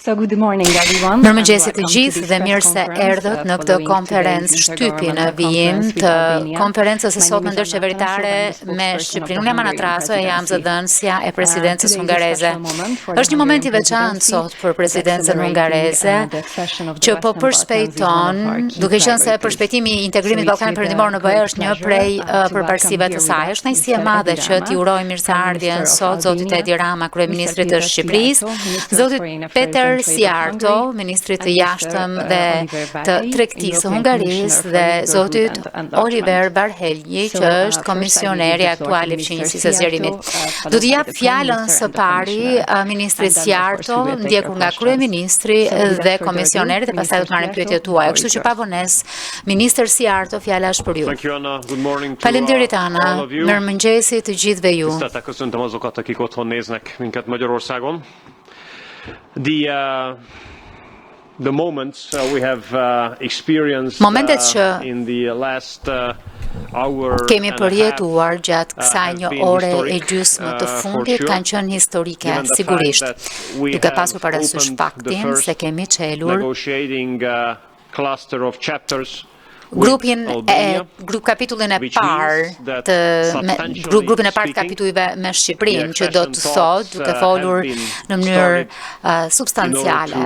Mirëmëngjesit të gjithë dhe mirë se erdhët në këtë konferencë shtypi në vijim të konferencës së sotme ndërqeveritare me Shqipërinë. Unë jam Ana Traso e jam zëdhënësja e presidencës hungareze. Është një moment I veçantë sot për presidencën hungareze që po përshpejton, duke qenë se përshpejtimi I integrimit Ballkanit Perëndimor në BE është një prej përparësive të saj. Është kënaqësi e madhe që t'i uroj mirëseardhjen sot zotit Edi Rama, Kryeministrit të Shqipërisë, zotit Péter Szijjártó, Ministrit të Jashtme dhe të Tregëtisë Hungarisë dhe zotit Olivér Várhelyi, që është Komisioneri aktual I Fqinjësisë së Zgjerimit. Do t'i jap fjalën së pari Ministrit Szijjártó, ndjekur nga Kryeministri dhe Komisionerit, dhe pastaj do të marrim pyetjet tuaja. Kështu që pa vonesë, Ministër Szijjártó, fjala është për ju. Faleminderit Ana, mirëmëngjesi të gjithëve ju. Köszöntöm azokat, akik otthon néznek minket Magyarországon. The moments we have experienced in the last hour kemi përjetuar gjatë kësaj një ore e gjysmë të fundit kanë qenë historike sigurisht, duke pasur parasysh faktin se kemi çelur kapitullin e parë grupin e parë të kapitujve me Shqipërinë, që do të thotë, duke folur në mënyrë substanciale.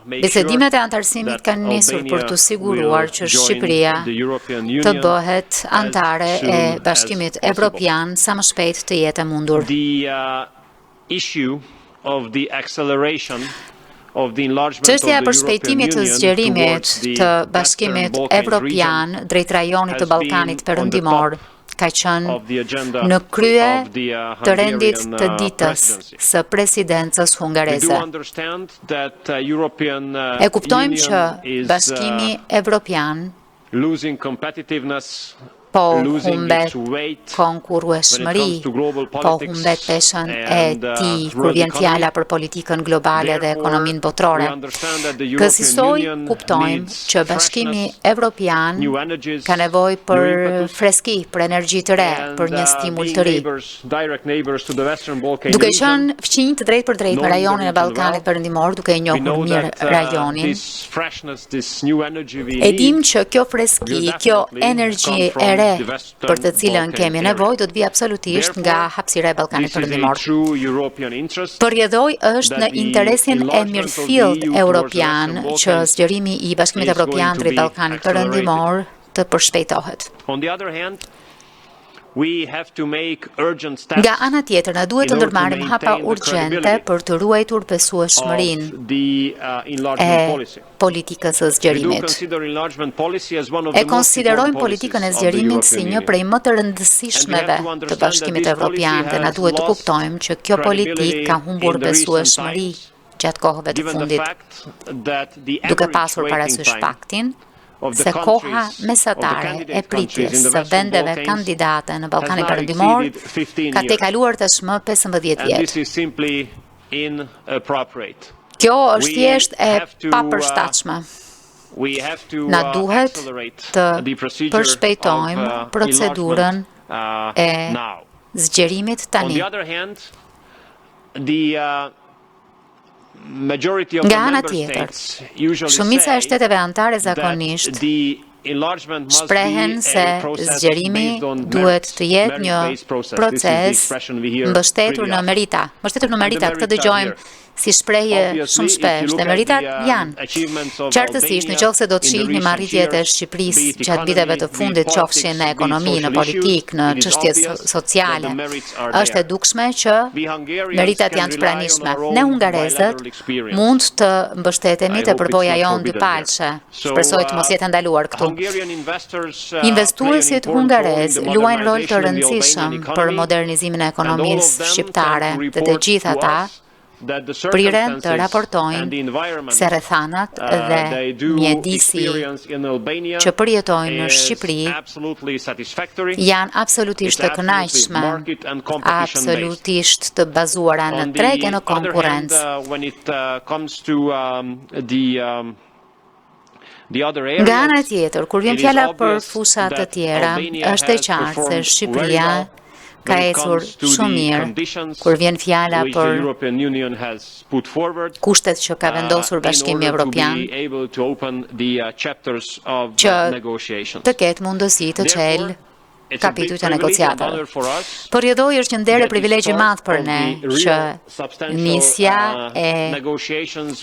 Bisedimet e antarësimit kanë nisur për të siguruar që Shqipëria të bëhet antare e Bashkimit Europian sa më shpejt të jetë e mundur. Çështja e përshpejtimit të zgjerimit të Bashkimit Evropian drejt rajonit të Ballkanit Perëndimor ka qenë në krye të rendit të ditës së presidencës hungareze. E kuptojmë që Bashkimi Evropian po humbet konkurrueshmëri, po humbet peshën e tij kur vjen fjala për politikën globale dhe ekonominë botërore. Kësaj kuptojmë që Bashkimi Evropian ka nevojë për freski, për energji të re, për një stimul të ri. Duke qenë fqinj të drejtë për drejtë me rajonin e Ballkanit Perëndimor, duke e njohur mirë rajonin, e dim që kjo freski, kjo energji e re për të cilën kemi nevojë do të vijë absolutisht nga hapësira e Ballkanit Perëndimor. Përjedhoj është në interesin e mirëfillt europian që zgjerimi I Bashkimit Evropian drejt Ballkanit Perëndimor të përshpejtohet. Nga ana tjetër, ne duhet të ndërmarrim hapa urgjente për të ruajtur besueshmërinë e politikës së zgjerimit. E konsiderojmë politikën e zgjerimit si një prej më të rëndësishmeve të Bashkimit Evropian dhe na duhet të kuptojmë që kjo politikë ka humbur besueshmëri gjatë kohëve të fundit, duke pasur parasysh faktin se koha mesatare e pritjes së vendeve kandidate në Ballkanin Perëndimor ka tejkaluar tashmë 15 vjet. Kjo është thjesht e papërshtatshme. Na duhet të përshpejtojmë procedurën e zgjerimit tani. Nga ana tjetër, shumica e shteteve anëtare zakonisht shprehen se zgjerimi duhet të jetë një proces mbështetur në merita. Mbështetur në merita, këtë dëgjojmë si shprehje shumë shpesh, dhe meritat janë. Qartësisht, nëse do të shihni marrëdhëniet e Shqipërisë gjatë viteve të fundit, qofshin në ekonomi, në politikë, në çështjet sociale, është e dukshme që meritat janë të pranishme. Ne hungarezët mund të mbështetemi te përvoja jonë dypalçe. Shpresoj të mos jetë ndaluar këtu. Investuesit hungarez luajnë rol të rëndësishëm për modernizimin e ekonomisë shqiptare dhe të gjithë ata priren të raportojnë se rrethanat dhe mjedisi që përjetojnë në Shqipëri janë absolutisht të kënaqshme, absolutisht të bazuara në treg e në konkurrencë. Nga ana tjetër, kur vjen fjala për fusha të tjera, është e qartë se Shqipëria ka ecur shumë mirë kur vjen fjala për kushtet që ka vendosur Bashkimi Evropian që të ketë mundësi të çelë kapitujt e negociatave. Përjetoj është një nder e privilegji madh për ne që nisja e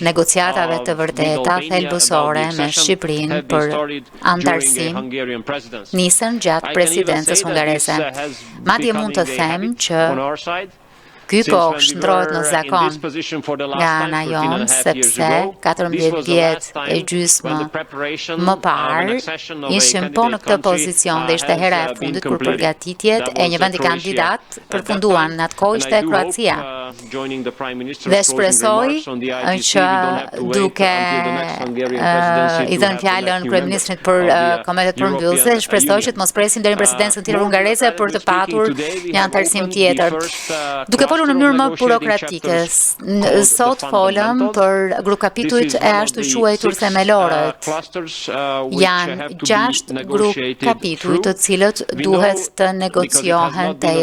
negociatave të vërteta thelbësore me Shqipërinë për antarësim nisën gjatë presidencës hungareze. Madje mund të them që ky po shndrohet në zakon nga ana jonë, sepse 14 vjet e gjysmë më parë ishim po në këtë pozicion dhe ishte hera e fundit kur përgatitjet e një vendi kandidat përfunduan. Në atë kohë ishte Kroacia. Dhe shpresoj që duke i dhënë fjalën Kryeministrit për komentet përmbyllëse, shpresoj që të mos presim deri në presidencën tjetër hungareze për të patur një antarësim tjetër. Duke folur në mënyrë më burokratike, sot folëm për grupkapitujt e ashtu quajtur themelorët. Janë 6 grupkapituj të cilët duhet të negociohen tej.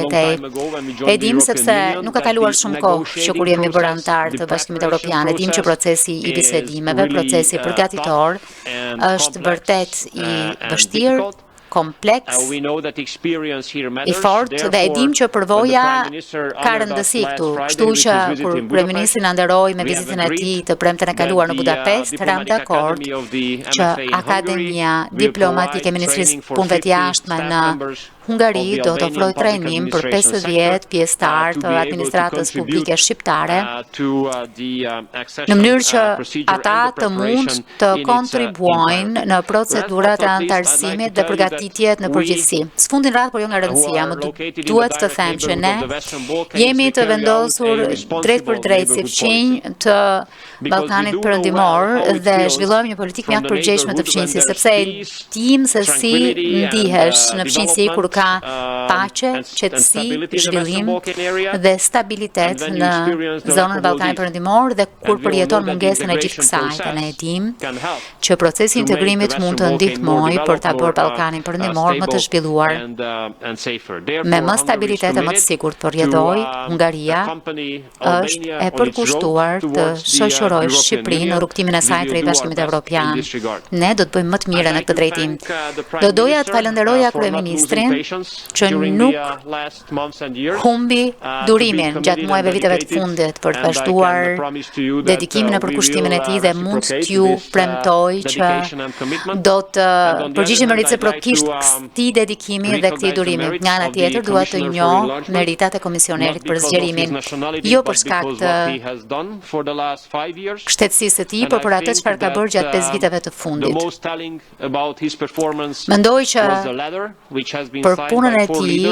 E dim sepse nuk ka kaluar shumë kohë që kur jemi bërë antar të Bashkimit Europian. E dim që procesi i bisedimeve, procesi përgatitor është vërtet i vështirë, kompleks, i fort, dhe e dim që përvoja ka rëndësi këtu. Kështu që kur Kryeministri na nderoi me vizitën e tij të premten e kaluar në Budapest, ram dakord që Akademia Diplomatike e Ministrisë Punëve të Jashtme në Hungari do të ofrojë trajnim për 50 pjesëtar të administratës publike shqiptare në mënyrë që ata të mund të kontribuojnë në procedurat e antarësimit dhe përgatitjet në përgjithësi. S'fundin radhë, por jo nga rëndësia, më duhet të them që ne jemi të vendosur drejt për drejt si fqinj të Ballkanit Perëndimor dhe zhvillojmë një politikë mjaft përgjegjshme të Fqinjësisë, sepse e dim se si ndihesh në Fqinjësi kur ka paqe, qetësi, zhvillim dhe stabilitet në zonën Ballkanit Perëndimor dhe kur përjeton mungesën e gjithë kësaj. Dhe ne e dim që procesi i integrimit mund të ndihmojë për ta bërë Ballkanin Perëndimor më të zhvilluar me më stabilitet e më të sigurt. Përjetoj, Hungaria është e përkushtuar të shoqërojë Shqipërinë në rrugtimin e saj drejt Bashkimit Evropian. Ne do të bëjmë më të mirën në këtë drejtim. Do doja të falenderoja Kryeministrin që nuk humbi durimin gjatë muajve viteve të fundit për të vazhduar dedikimin e përkushtimin e tij dhe mund t'ju premtoj që do të përgjigjem reciprokisht këtij dedikimi dhe këtij durimi. Nga ana tjetër, dua të njoh meritat e Komisionerit për zgjerimin, jo për shkak të shtetësisë së tij, por për atë çfarë ka bërë gjatë 5 viteve të fundit. Mendoj që për punën e tij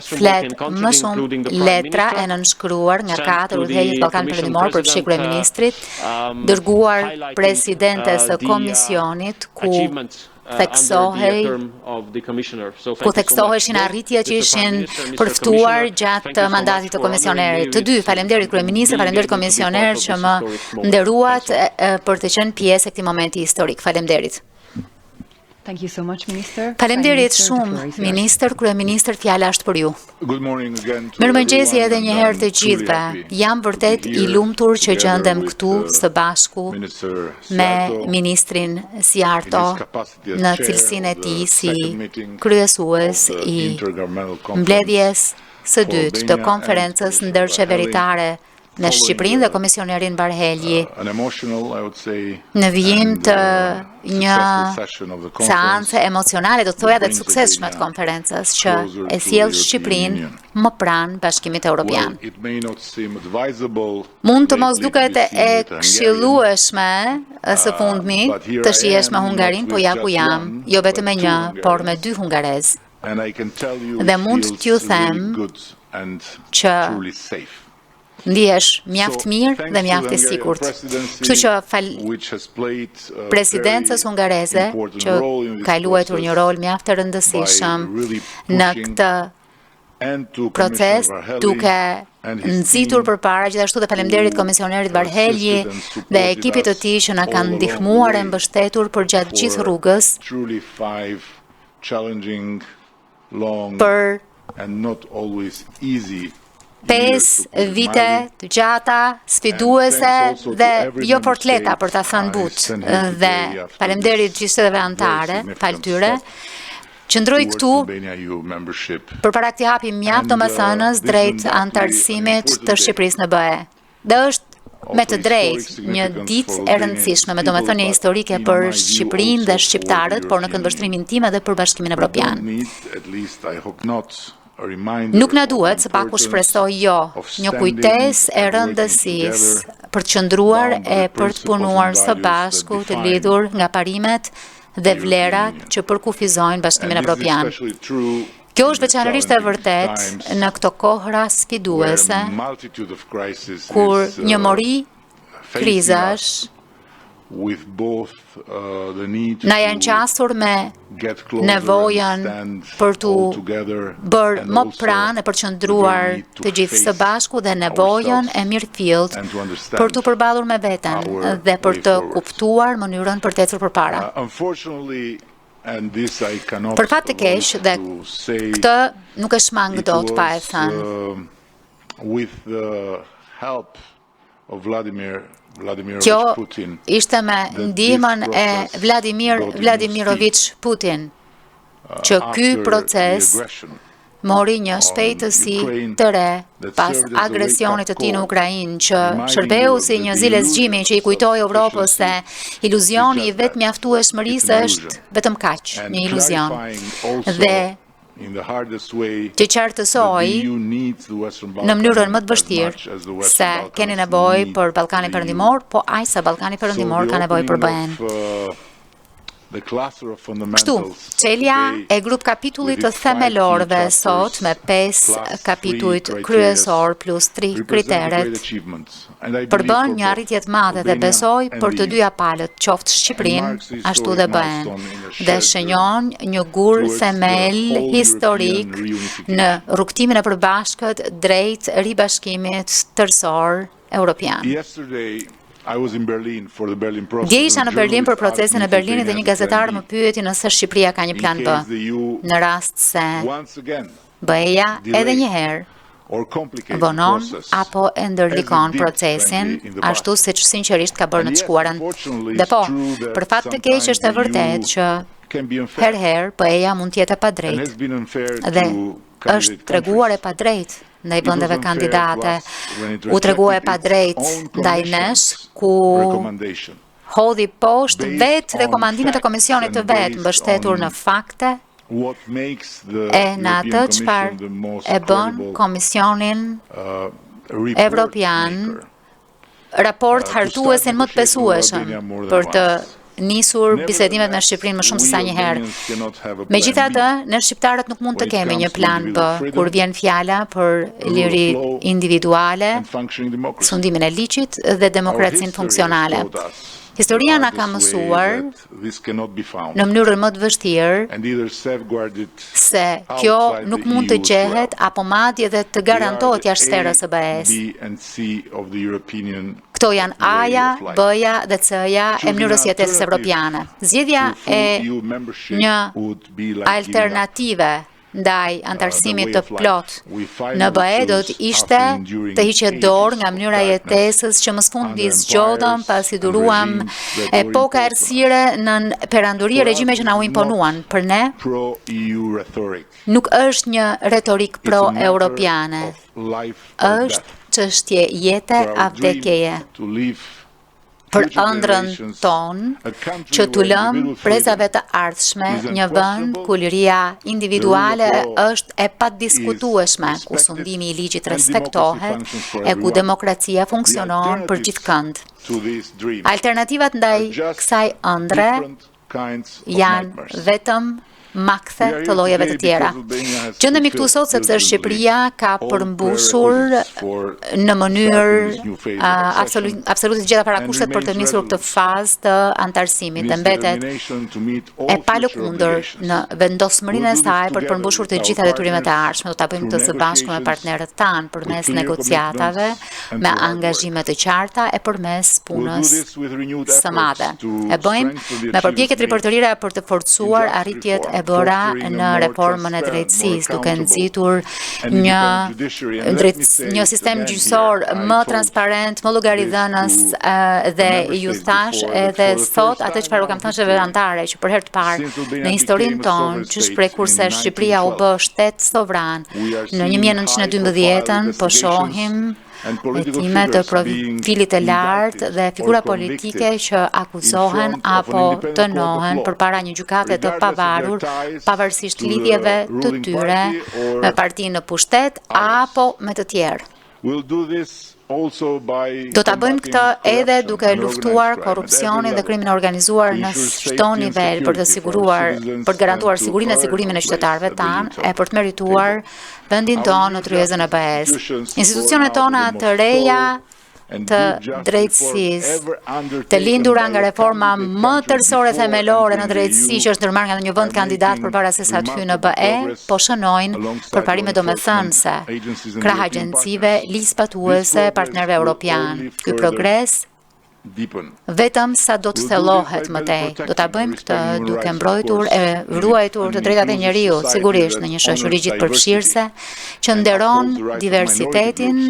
flet më shumë letra e nënshkruar nga 4 udhëheqjet Ballkanit Perëndimor për fshi Kryeministrit, dërguar presidentes së Komisionit, ku theksoheshin arritjet që ishin përftuar gjatë mandatit të Komisionerit. Të dy, faleminderit Kryeministri, faleminderit Komisioner që më nderuat për të qenë pjesë e këtij momenti historik. Faleminderit. Faleminderit shumë, Ministër. Kryeministër, fjala është për ju. Mirëmëngjesi edhe një herë të gjithëve. Jam vërtet i lumtur që gjendem këtu së bashku me Ministrin Szijjártó në cilësinë e tij si kryesues i mbledhjes së dytë të konferencës ndërqeveritare me Shqipërinë dhe Komisionerin Várhelyi në vijim të një seance emocionale, do të thoja, dhe të suksesshme të konferencës që e sjell Shqipërinë më pranë Bashkimit Europian. Mund të mos duket e këshillueshme së fundmi të shihesh me Hungarinë, po ja ku jam, jo vetëm me një, por me 2 hungarez. Dhe mund t'ju them që ndihesh mjaft mirë dhe mjaft i sigurt. Kështu që presidencës hungareze që ka luajtur një rol mjaft të rëndësishëm në këtë proces, duke nxitur përpara, gjithashtu dhe faleminderit Komisionerit Várhelyi dhe ekipit të tij që na kanë ndihmuar e mbështetur për gjatë gjithë rrugës për vite të gjata, sfiduese dhe jo fort lehta për ta thënë butë. Dhe faleminderit gjithë shtetetve anëtare, fal tyre, qëndroi këtu përpara këtij hapi mjaft domethënës drejt anëtarësimit të Shqipërisë në BE. Dhe është me të drejtë një ditë e rëndësishme, me domethënie historike për Shqipërinë dhe shqiptarët, por në këndvështrimin tim edhe për Bashkimin Evropian. Nuk na duhet, së paku shpresoj jo, një kujtesë e rëndësisë për të qëndruar e për të punuar së bashku të lidhur nga parimet dhe vlerat që përkufizojnë Bashkimin Evropian. Kjo është veçanërisht e vërtet në këto kohra sfiduese, kur një mori krizash na janë qasur me nevojën për të bërë më pranë e përqendruar të gjithë së bashku dhe nevojën e mirëfillt për të përballur me veten dhe për të kuptuar mënyrën për të ecur përpara. Për fat të keq dhe këtë nuk e shmang dot pa e thënë. Kjo ishte me ndihmën e Vladimir Vladimirović Putin që ky proces mori një shpejtësi të re pas agresionit të tij në Ukrainë, që shërbeu si një zile zgjimi që i kujtoi Evropës se iluzioni i vetë mjaftueshmërisë është vetëm kaq, një iluzion. Dhe që qartësoi në mënyrën më të vështirë se keni nevojë për Ballkanin Perëndimor, po aq sa Ballkani Perëndimor ka nevojë për BE-n. Kështu, çelja e grup kapitullit të themelorëve sot me 5 kapitujt kryesor plus 3 kriteret përbën një arritje të madhe dhe besoj për të dyja palët, qoftë Shqipërinë ashtu dhe BE-n, dhe shënjon një gur themel historik në rrugtimin e përbashkët drejt ribashkimit tërësor Europian. Dje isha në Berlin për procesin e Berlinit dhe një gazetar më pyeti nëse Shqipëria ka një plan B, në rast se BE-ja edhe një herë vonon apo e ndërlikon procesin, ashtu siç sinqerisht ka bërë në të shkuarën. Dhe po, për fat të keq është e vërtet që herë BE-ja mund të jetë e padrejtë dhe është treguar e padrejtë ndaj vendeve kandidate, u tregua e padrejtë ndaj nesh, ku hodhi poshtë vetë rekomandimet e Komisionit të vet, mbështetur në fakte e në atë çfarë e bën Komisionin Europian, raport hartuesin më të besueshëm për të nisur bisedimet me Shqipërinë më shumë se sa një herë. Megjithatë, ne shqiptarët nuk mund të kemi një plan B kur vjen fjala për liri individuale, sundimin e ligjit dhe demokracinë funksionale. Historia na ka mësuar në mënyrën më të vështirë se kjo nuk mund të gjehet apo madje dhe të garantohet jashtë sferës së BE-s. Këto janë A-ja, B-ja dhe C-ja e mënyrës jetesës evropiane. Zgjedhja e një alternative ndaj antarësimit të plot në BE do të ishte të hiqet dorë nga mënyra jetesës që më sfundi zgjodhëm pasi duruam epoka errësire në peranduri e regjime që na u imponuan. Për ne nuk është një retorik pro-europiane, është çështje jete a vdekjeje. Për ëndrrën tonë që t'u lëm prezave të ardhshme një vend ku liria individuale është e padiskutueshme, ku sundimi i ligjit respektohet e ku demokracia funksionon për gjithëkënd. Alternativat ndaj kësaj ëndre janë vetëm makthe të llojeve të tjera. Gjendemi këtu sot sepse Shqipëria ka përmbushur në mënyrë absolutisht gjitha parakushtet për të nisur këtë fazë të antarësimit dhe mbetet e palëkundër në vendosmërinë e saj për të përmbushur të gjitha detyrimet e ardhshme. Do ta bëjmë këtë së bashku me partnerët tanë përmes negociatave, me angazhime të qarta e përmes punës së madhe. E bëjmë me përpjekje ripërtërire për të forcuar arritjet e bëra në reformën e drejtësisë, duke nxitur një sistem gjyqësor më transparent, më llogaridhënës dhe ju thash edhe sot atë çfarë kam thënë zyrtarëve që për herë të parë në historinë tonë që shprekur se Shqipëria u bë shtet sovran në 1912 po shohim hetime të profilit të lartë dhe figura politike që akuzohen apo dënohen përpara një gjykate të pavarur, pavarësisht lidhjeve të tyre me partinë në pushtet apo me të tjerë. Do ta bëjmë këtë edhe duke luftuar korrupsionin dhe krimin e organizuar në çdo nivel për të garantuar sigurinë e sigurimin e qytetarëve tanë e për të merituar vendin tonë në tryezën e BE-s. Institucionet tona të reja të drejtësisë, të lindura nga reforma më tërësore themelore në drejtësi që është ndërmarrë nga një vend kandidat përpara se sa të hyjë në BE, po shënojnë përparime domethënëse, krah agjencive, listë patuese, partnerëve europian. Ky progres vetëm sa do të thellohet më tej. Do ta bëjmë këtë duke mbrojtur e ruajtur të drejtat e njeriut, sigurisht në një shoqëri gjithëpërfshirëse që nderon diversitetin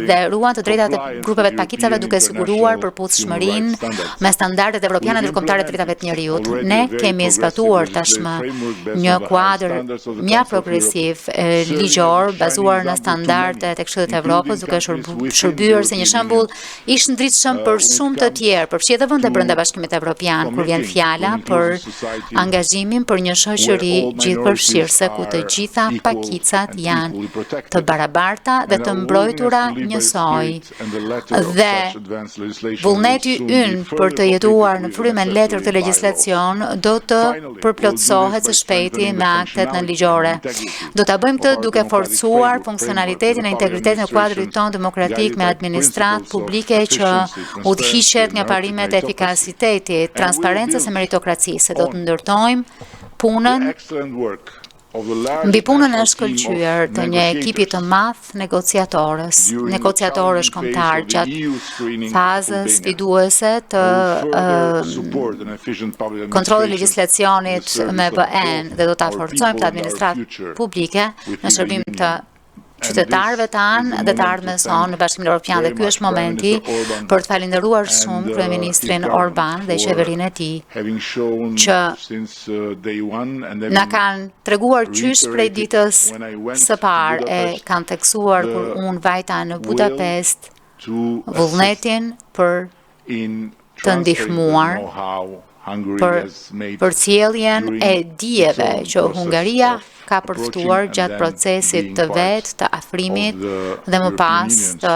dhe ruan të drejtat e grupeve të pakicave duke siguruar përputhshmërinë me standardet evropiane dhe ndërkombëtare të drejtave të njeriut. Ne kemi zbatuar tashmë një kuadër mjaft progresiv ligjor bazuar në standardet e Këshillit të Evropës, duke shërbyer si një shembull i shëndritshëm për shumë të tjerë, përfshi edhe vende brenda Bashkimit Europian, kur vjen fjala për angazhimin për një shoqëri gjithëpërfshirëse ku të gjitha pakicat janë të barabarta dhe të mbrojtura njësoj. Dhe vullneti ynë për të jetuar në frymën letër të legjislacion do të përplotësohet së shpejti me aktet nënligjore. Do ta bëjmë këtë duke forcuar funksionalitetin e integritetin e kuadrit tonë demokratik me administratë publike që udhëhiqet nga parimet e efikasitetit, transparencës e meritokracisë. Do të ndërtojmë punën mbi punën e shkëlqyer të një ekipi të madh negociatorësh kombëtar gjatë fazës sfiduese të kontrollit legjislacionit me BE-n dhe do ta forcojmë të administratë publike në shërbim të qytetarëve tanë dhe të ardhmes sonë në Bashkimin Europian dhe ky është momenti për të falendëruar shumë Kryeministrin Orban dhe qeverinë e tij që na kanë treguar qysh prej ditës së parë e kanë theksuar kur unë vajta në Budapest vullnetin për të ndihmuar për sjelljen e dijeve që Hungaria ka përftuar gjatë procesit të vet të afrimit dhe më pas të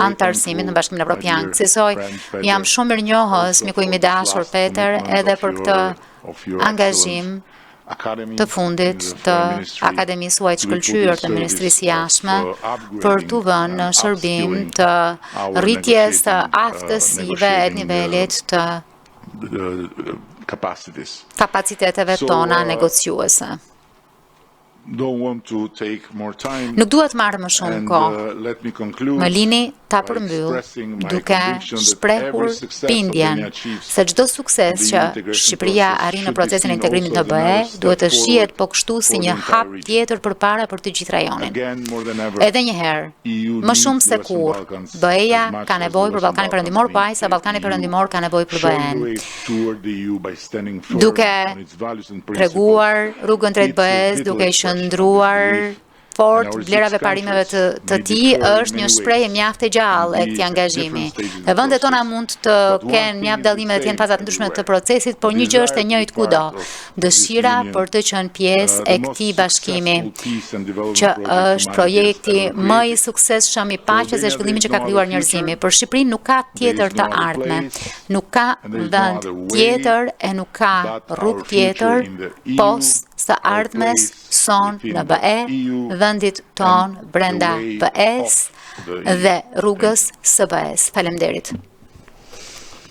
anëtarësimit në Bashkimin Evropian. Kësaj jam shumë mirënjohës miku im i dashur Péter edhe për këtë angazhim të fundit të Akademisë së Shkëlqyer të Ministrisë Jashtme për t'u vënë në shërbim të rritjes të aftësive e nivelit të kapaciteteve tona negociuese. Nuk duhet marrë më shumë kohë. Më lini ta përmbyll duke shprehur bindjen se çdo sukses që Shqipëria arrin në procesin e integrimit në BE duhet të shihet po kështu si një hap tjetër përpara për të gjithë rajonin. Edhe një herë, më shumë se kurrë, BE-ja ka nevojë për Ballkanin Perëndimor, po aq sa Ballkani Perëndimor ka nevojë për BE-n. Duke treguar rrugën drejt BE-s, duke qëndruar fort vlerave parimeve të tij është një shprehje mjaft e gjallë e këtij angazhimi. Dhe vendet tona mund të kenë mjaft dallime dhe të jenë faza të ndryshme të procesit, por një gjë është e njëjtë kudo. Dëshira për të qenë pjesë e këtij bashkimi, që është projekti më i suksesshëm i paqes dhe zhvillimit që ka krijuar njerëzimi. Për Shqipërinë nuk ka tjetër të ardhme, nuk ka vend tjetër e nuk ka rrugë tjetër post së ardhmes son në BE, vendit ton brenda BE-s dhe rrugës së BE-s. Faleminderit.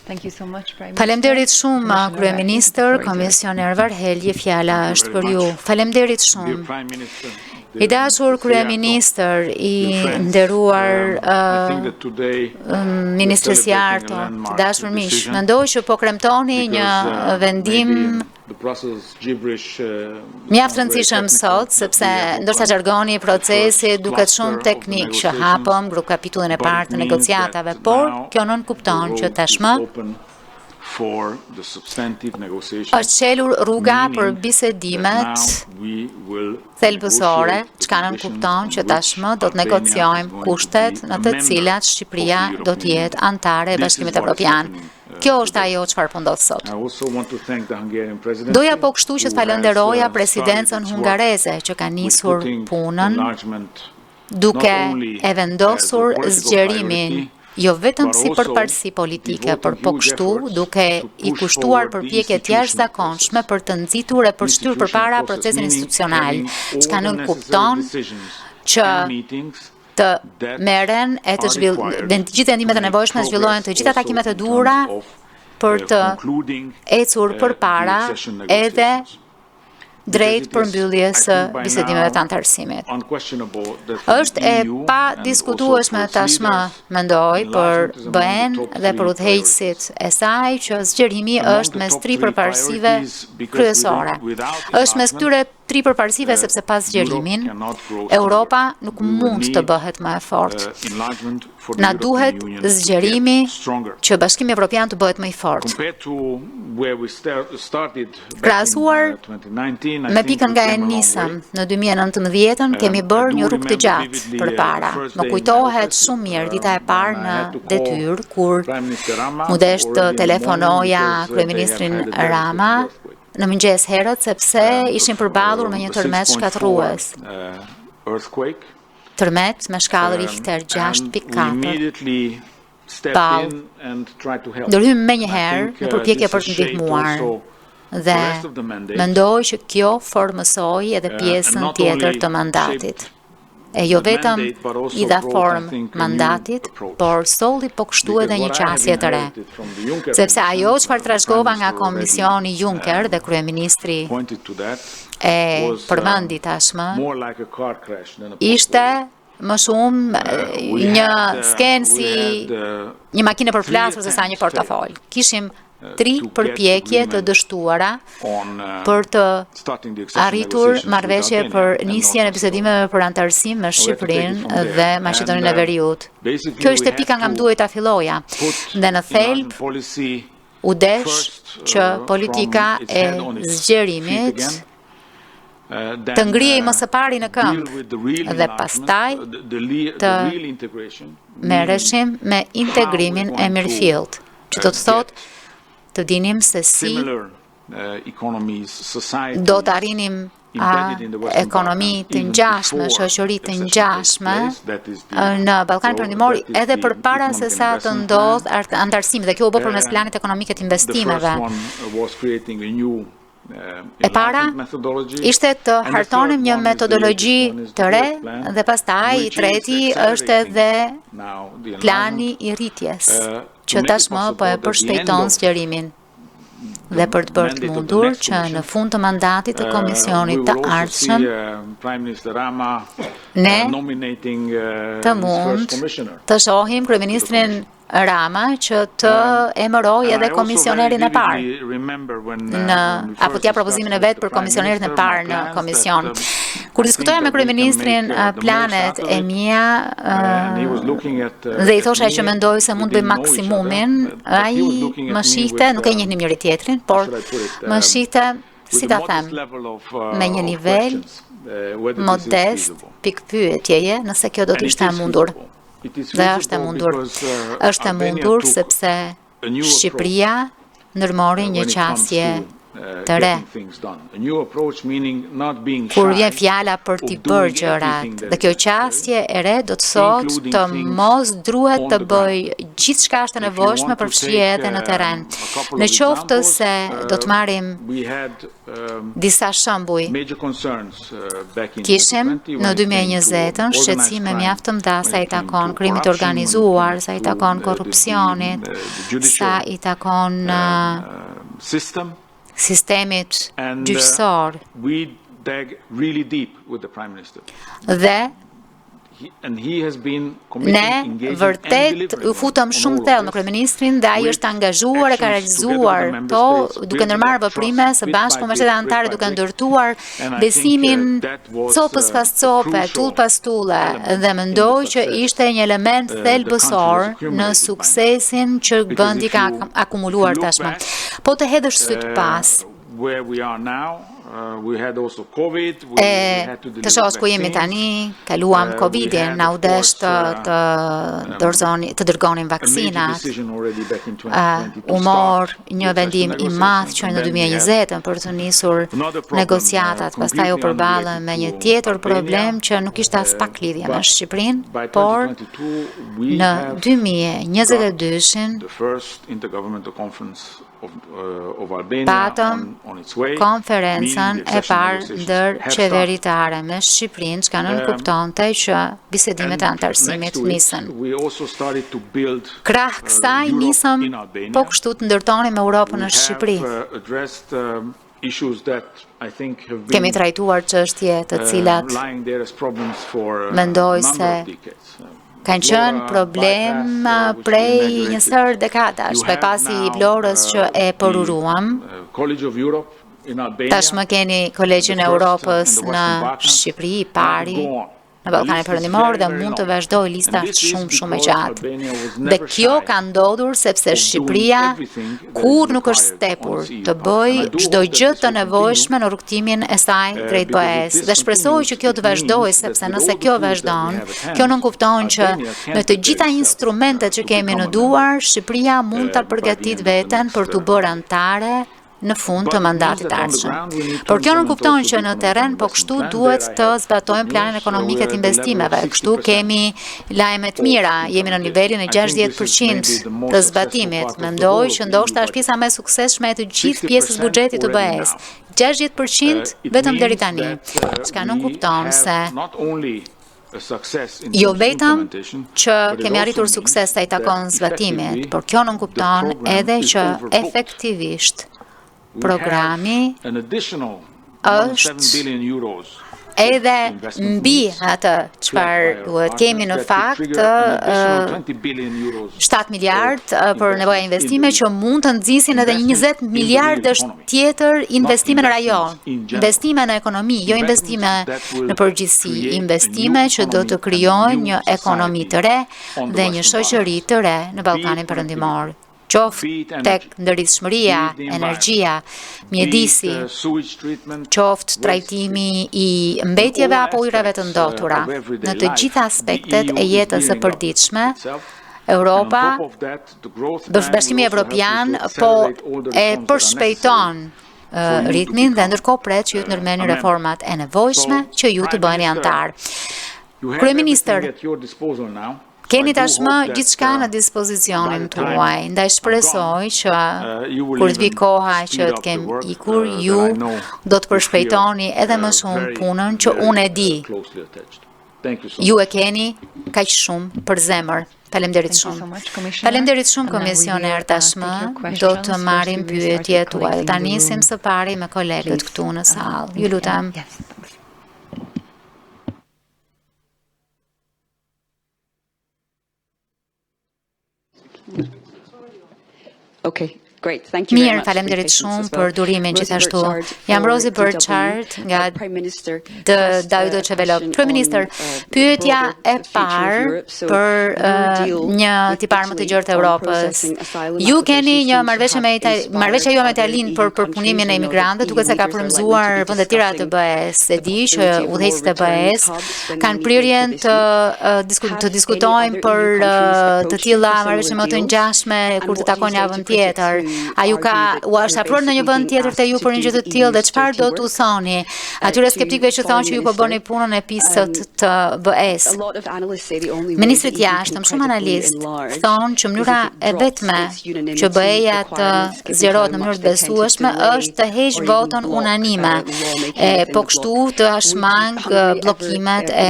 Faleminderit shumë, Kryeministër, Komisioner Várhelyi, fjala është për ju. Faleminderit shumë. I dashur Kryeministër, i nderuar Ministër Szijjártó, i dashur miq, mendoj që po kremtoni një vendim Mjaft rëndësishëm sot, sepse ndërsa jargoni i procesit duket shumë teknik që hapëm grup kapitullin e parë të negociatave, por kjo nën kupton që tashmë është qelur rruga për bisedimet thelbësore, çka nën kupton që tashmë do të negociojmë kushtet në të cilat Shqipëria do të jetë anëtare e Bashkimit Europian. Kjo është ajo çfarë po ndodh sot. Doja po kështu që të falenderoja presidencën hungareze që ka nisur punën duke e vendosur zgjerimin jo vetëm si përparësi politike, por po kështu duke i kushtuar përpjekje të jashtëzakonshme për të nxitur e përshtyr përpara procesin institucional, çka nën kupton që të merren e të gjithë vendimet e nevojshme zhvillohen të gjitha takimet e duhura për të ecur përpara edhe drejt përmbylljes së bisedimeve të antarësimit. Është e pa diskutueshme tashmë, mendoj, për BE-n dhe për udhëheqësit e saj që zgjerimi është mes tri përparësive kryesore. Është mes këtyre tri përparësive sepse pas zgjerimin, Europa nuk mund të bëhet më e fortë. Na duhet zgjerimi që Bashkimi Evropian të bëhet më i fortë. Krahasuar me pikën nga e nisëm në 2019, kemi bërë një rrugë të gjatë përpara. Më kujtohet shumë mirë dita e parë në detyrë kur mu desh të telefonoja Kryeministrin Rama në mëngjes herët sepse ishin përballur me një tërmet shkatërrues. Tërmet me shkallë Richter 6.4. Ndërhym me njëherë në përpjekje për të ndihmuar dhe mendoj që kjo formësoi edhe pjesën tjetër të mandatit. E jo vetëm i dha formë mandatit, por solli po kështu edhe një qasje të re. Sepse ajo çfarë trashëgova nga Komisioni Juncker dhe Kryeministri e përmendi tashmë, ishte më shumë një skenë si një makinë për plasur se sa një portofol. Kishim tri përpjekje të dështuara për të arritur marrëveshje për nisjen e bisedimeve për antarësim me Shqipërinë dhe Maqedoninë e Veriut. Kjo ishte pika nga më duhet ta filloja. Dhe në thelb u desh që politika e zgjerimit të ngrihej më së pari në këmbë dhe pastaj të merreshim me integrimin e mirëfillt, që do të thotë të dinim se si do të arrinim ekonomi të ngjashme, shoqëri të ngjashme në Ballkanin Perëndimor edhe përpara se sa të ndodh antarësimi, dhe kjo u bë përmes planit ekonomik të investimeve. E para ishte të hartonim një metodologji të re dhe pastaj i treti është edhe plani i rritjes, që tashmë po e përshpejton zgjerimin. Dhe për të bërë të mundur që në fund të mandatit të Komisionit të ardhshëm ne të mund të shohim Kryeministrin Rama që të emëroj edhe Komisionerin e parë, apo t'ja propozimin e vetë për Komisionerin e parë në Komision. Kur diskutoja me Kryeministrin planet e mia dhe i thosha që mendoj se mund bëj maksimumin, ai më shihte, nuk e njihnim njëri tjetrin, por më shihte, si ta them, me një nivel modest, pikpyetjeje, nëse kjo do të ishte e mundur. Dhe është e mundur. Është e mundur sepse Shqipëria ndërmori një qasje të re. Kur vjen fjala për t'i bërë gjërat, dhe kjo qasje e re do të thotë të mos druhet të bëj gjithçka është e nevojshme për fshije edhe në terren. Në qoftë se do të marrim disa shembuj, kishim në 2020 shqetësime mjaft të mëdha sa i takon krimit organizuar, sa i takon korrupsionit, sa i takon sistemit gjyqësor. Dhe Ne vërtet u futëm shumë thellë me kryeministrin dhe ai është angazhuar e ka realizuar to duke ndërmarrë veprime së bashku me shtetet anëtare duke ndërtuar besimin copës pas cope, tull pas tulle dhe mendoj që ishte një element thelbësor në suksesin që vendi ka akumuluar tashmë. Po të hedhësh syt pas të shohësh ku jemi tani, kaluam Covidin, na u desh të dërgonin vaksinat, u mor një vendim i madh që në 2020 për të nisur negociatat, pastaj u përballën me një tjetër problem që nuk ishte as pak lidhje me Shqipërinë, por në 2022-shin patëm konferencën e parë ndër qeveritare me Shqipërinë, që kanë nënkuptonte që bisedimet e anëtarësimit nisën. Krah kësaj nisëm po kështu të ndërtonim Europën në Shqipëri. Kemi trajtuar çështje të cilat mendoj se kanë qenë problem prej një sër dekadash, pasi i Vlorës që e përuruam. Tashmë keni Kolegjin e Europës në Shqipëri, i pari në Ballkanin Perëndimor dhe mund të vazhdoj lista shumë e gjatë. Dhe kjo ka ndodhur sepse Shqipëria kur nuk është stepur të bëj çdo gjë të nevojshme në rrugtimin e saj drejt BE-s. Dhe shpresoj që kjo të vazhdojë sepse nëse kjo vazhdon, kjo nënkupton që me të gjitha instrumentet që kemi në duar, Shqipëria mund ta përgatit veten për të bërë anëtare në fund të mandatit të ardhshëm. Por kjo nuk kupton që në terren po kështu duhet të zbatojmë planin ekonomik të investimeve. Kështu kemi lajme të mira, jemi në nivelin e 60% të zbatimit. Mendoj që ndoshta është pjesa më e suksesshme e të gjithë pjesës buxhetit të BE-s. 60% vetëm deri tani. Çka nuk kupton se jo vetëm që kemi arritur sukses sa i takon zbatimit, por kjo nuk kupton edhe që efektivisht programi është edhe mbi atë çfarë duhet kemi në fakt 7 miliard për nevoja investime që mund të nxisin edhe 20 miliardësh tjetër investime në rajon, investime në ekonomi, jo investime në përgjithësi, investime që do të krijojnë një ekonomi të re dhe një shoqëri të re në Ballkanin Perëndimor. Qoftë tek ndërlidhshmëria, energjia, mjedisi, qoftë trajtimi i mbetjeve apo ujrave të ndotura. Në të gjitha aspektet e jetës së përditshme, Europa, Bashkimi Europian, po e përshpejton ritmin dhe ndërkohë pret që ju të ndërmerrni reformat e nevojshme që ju të bëheni antar. Kryeministër, keni tashmë gjithçka në dispozicionin tuaj, ndaj shpresoj që kur të vi koha që të kem ikur, ju do të përshpejtoni edhe më shumë punën që unë e di. Ju e keni kaq shumë për zemër. Faleminderit shumë. Faleminderit shumë Komisioner, tashmë do të marrim pyetjet tuaja. Ta nisim së pari me kolegët këtu në sallë. Ju lutem. Mirë, faleminderit shumë për durimin gjithashtu. Jam Rosie Burchard nga Deutsche Welle. Kryeministër, pyetja e parë për një tipar më të gjerë të Europës. Ju keni një marrëveshje juaj me Italinë për përpunimin e imigrantëve, duke se ka frymzuar vende të tjera të BE-s. E di që udhëheqësit e BE-s kanë prirjen të diskutojnë për të tilla marrëveshje më të ngjashme kur të takojnë javën tjetër. A ju u është afruar në një vend tjetër te ju për një gjë të tillë dhe çfarë do t'u thoni atyre skeptikëve që thonë që ju po bëni punën e pisët të BE-s? Ministrit jashtëm, shumë analistë thonë që mënyra e vetme që BE-ja të zgjerohet në mënyrë të besueshme është të heqë votën unanime, po kështu të shmang bllokimet e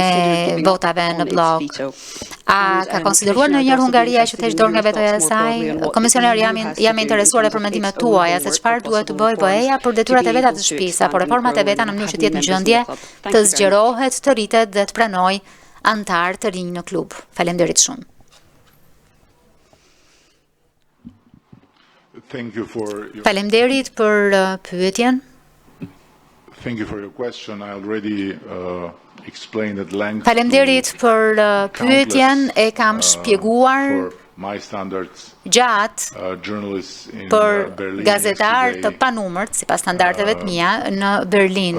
votave në blok. A ka konsideruar ndonjëherë Hungaria që të heqë dorë nga vetoja e saj? Komisioneri, jam interesuar për mendimet tuaja se çfarë duhet të bëjë BE-ja për detyrat e veta të shtëpisë apo reformat e veta në mënyrë që të jetë në gjendje të zgjerohet, të rritet dhe të pranojë antar të rinj në klub. Faleminderit shumë. Faleminderit për pyetjen. Faleminderit për pyetjen, e kam shpjeguar gjatë për gazetar të panumërt, sipas standardeve të mia, në Berlin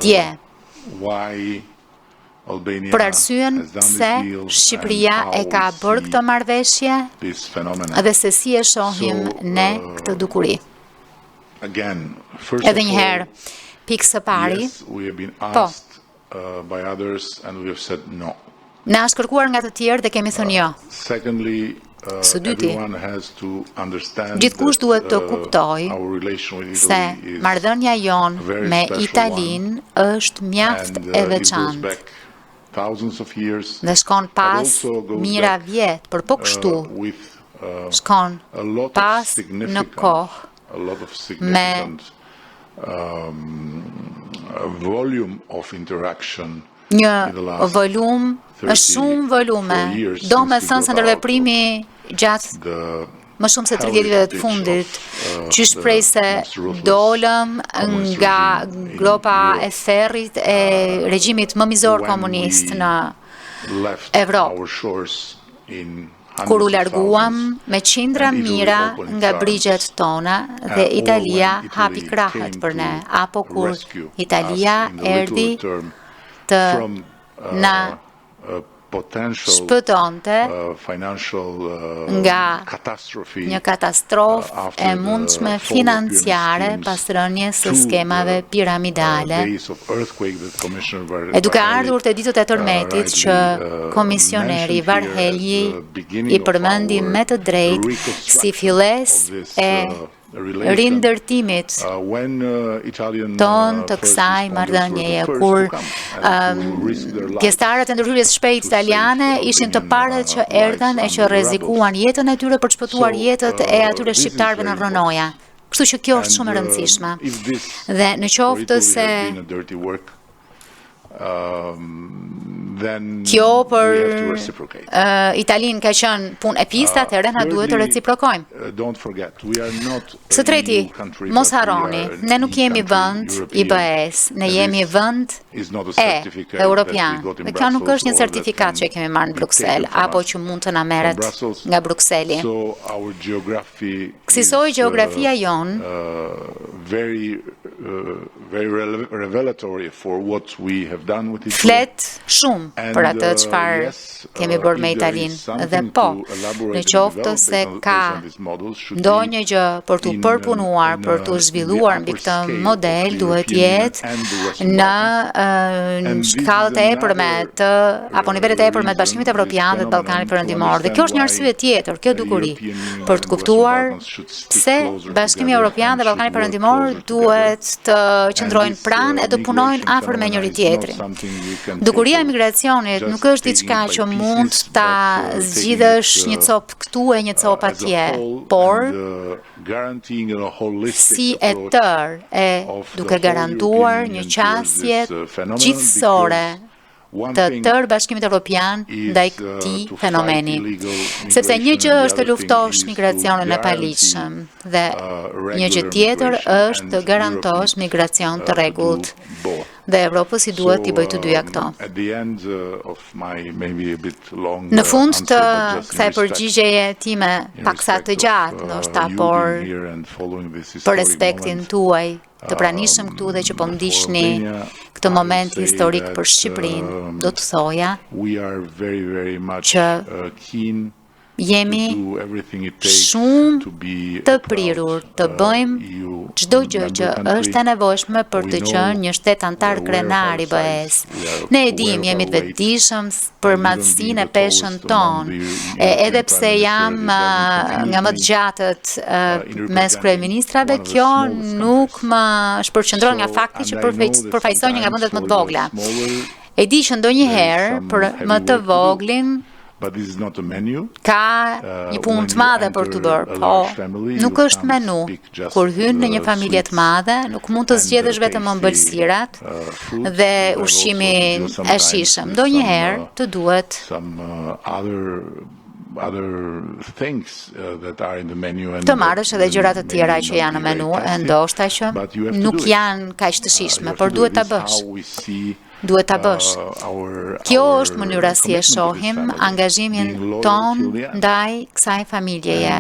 dje. Për arsyen se Shqipëria e ka bërë këtë marrëveshje dhe se si e shohim ne këtë dukuri. Edhe njëherë, pikë së pari, po, na është kërkuar nga të tjerë dhe kemi thënë jo. Së dyti, gjithkush duhet të kuptojë se marrëdhënia jonë me Italinë është mjaft e veçantë dhe shkon pas mira vjet, për po kështu shkon pas në kohë me një volum, shumë volume, do me thënë se ndërveprimi gjatë më shumë se 30 viteve të fundit, që shprej se dolëm nga gropa e ferrit e regjimit më mizor komunist në Evropë, kur u larguam me qindra mira nga brigjet tona dhe Italia hapi krahët për ne, apo kur Italia erdhi të na shpëtonte nga një katastrofë e mundshme financiare pas rënies së skemave piramidale. E duke ardhur te ditët e tërmetit që Komisioneri Várhelyi i përmendi me të drejtë si fillesë e rindërtimit ton të kësaj marrëdhënieje, kur pjesëtarët e ndërhyrjes shpejt italiane ishin të parët që erdhen e që rrezikuan jetën e tyre për të shpëtuar jetët e atyre shqiptarëve në rronoja. Kështu që kjo është shumë e rëndësishme. Dhe në qoftë se kjo për Italinë ka qenë punë e pista, atëherë na duhet të reciprokojmë. Së treti, mos harroni, ne nuk jemi vend i BE-s, ne jemi vend Europian. Dhe kjo nuk është një certifikat që kemi marrë në Bruksel, apo që mund të na merret nga Brukseli. Kësaj gjeografia jon flet shumë për atë çfarë kemi bërë me Italinë, dhe po, në qoftë se ka ndonjë gjë për t'u përpunuar, për t'u zhvilluar mbi këtë model, duhet jetë në shkallët e epërmet apo nivelet e epërmet të Bashkimit Europian dhe të Ballkanit Perëndimor. Dhe kjo është një arsye tjetër, kjo dukuri, për të kuptuar se Bashkimi Europian dhe Ballkani Perëndimor duhet të qëndrojnë pranë e të punojnë afër me njëri tjetrin. Dukuria e migracionit nuk është diçka që mund ta zgjidhësh një copë këtu e një copë atje, por si e tërë e duke garantuar një qasje gjithësore të tërë Bashkimit Europian ndaj këtij fenomeni. Sepse një gjë është të luftosh migracionin e paligjshëm dhe një gjë tjetër është të garantosh migracion të rregullt. Dhe Evropës i duhet t'i bëjë të dyja këto. Në fund të kësaj përgjigjeje time paksa të gjatë, ndoshta, por për respektin tuaj të pranishëm këtu dhe që po ndiqni këtë moment historik për Shqipërinë, do të thoja që jemi shumë të prirur të bëjmë çdo gjë që është e nevojshme për të qenë një shtet antar krenar i BE-s. Ne e dim, jemi të vetëdijshëm për madhësinë e peshën tonë, edhe pse jam nga më të gjatët mes kryeministrave, kjo nuk më shpërqendron nga fakti që përfaqësoj një nga vendet më të vogla. E di që ndonjëherë për më të voglin Ka një punë të madhe për të bërë, po nuk është menu. Kur hyn në një familje të madhe, nuk mund të zgjedhësh vetëm ëmbëlsirat dhe ushqimin e shijshëm. Ndonjëherë të duhet të marrësh edhe gjërat të tjera që janë në menu, e ndoshta që nuk janë kaq të shijshme, por duhet ta bësh. Duhet ta bësh. Kjo është mënyra si e shohim angazhimin ton ndaj kësaj familjeje,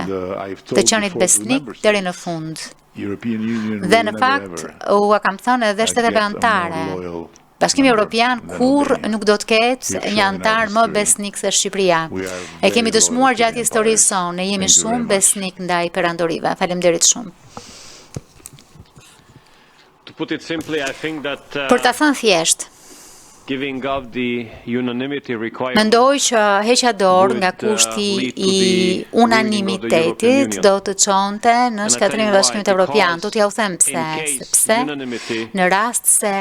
të qenit besnik deri në fund. Dhe në fakt, ua kam thënë edhe shteteve anëtare. Bashkimi Europian kur nuk do të ketë një antar më besnik se Shqipëria. E kemi dëshmuar gjatë historisë sonë, ne jemi shumë besnik ndaj perandorive. Faleminderit shumë. Për ta thënë thjesht, mendoj që heqja dorë nga kushti I unanimitetit do të çonte në shkatrimin e Bashkimit Europian. Do t'ja u them pse, sepse në rast se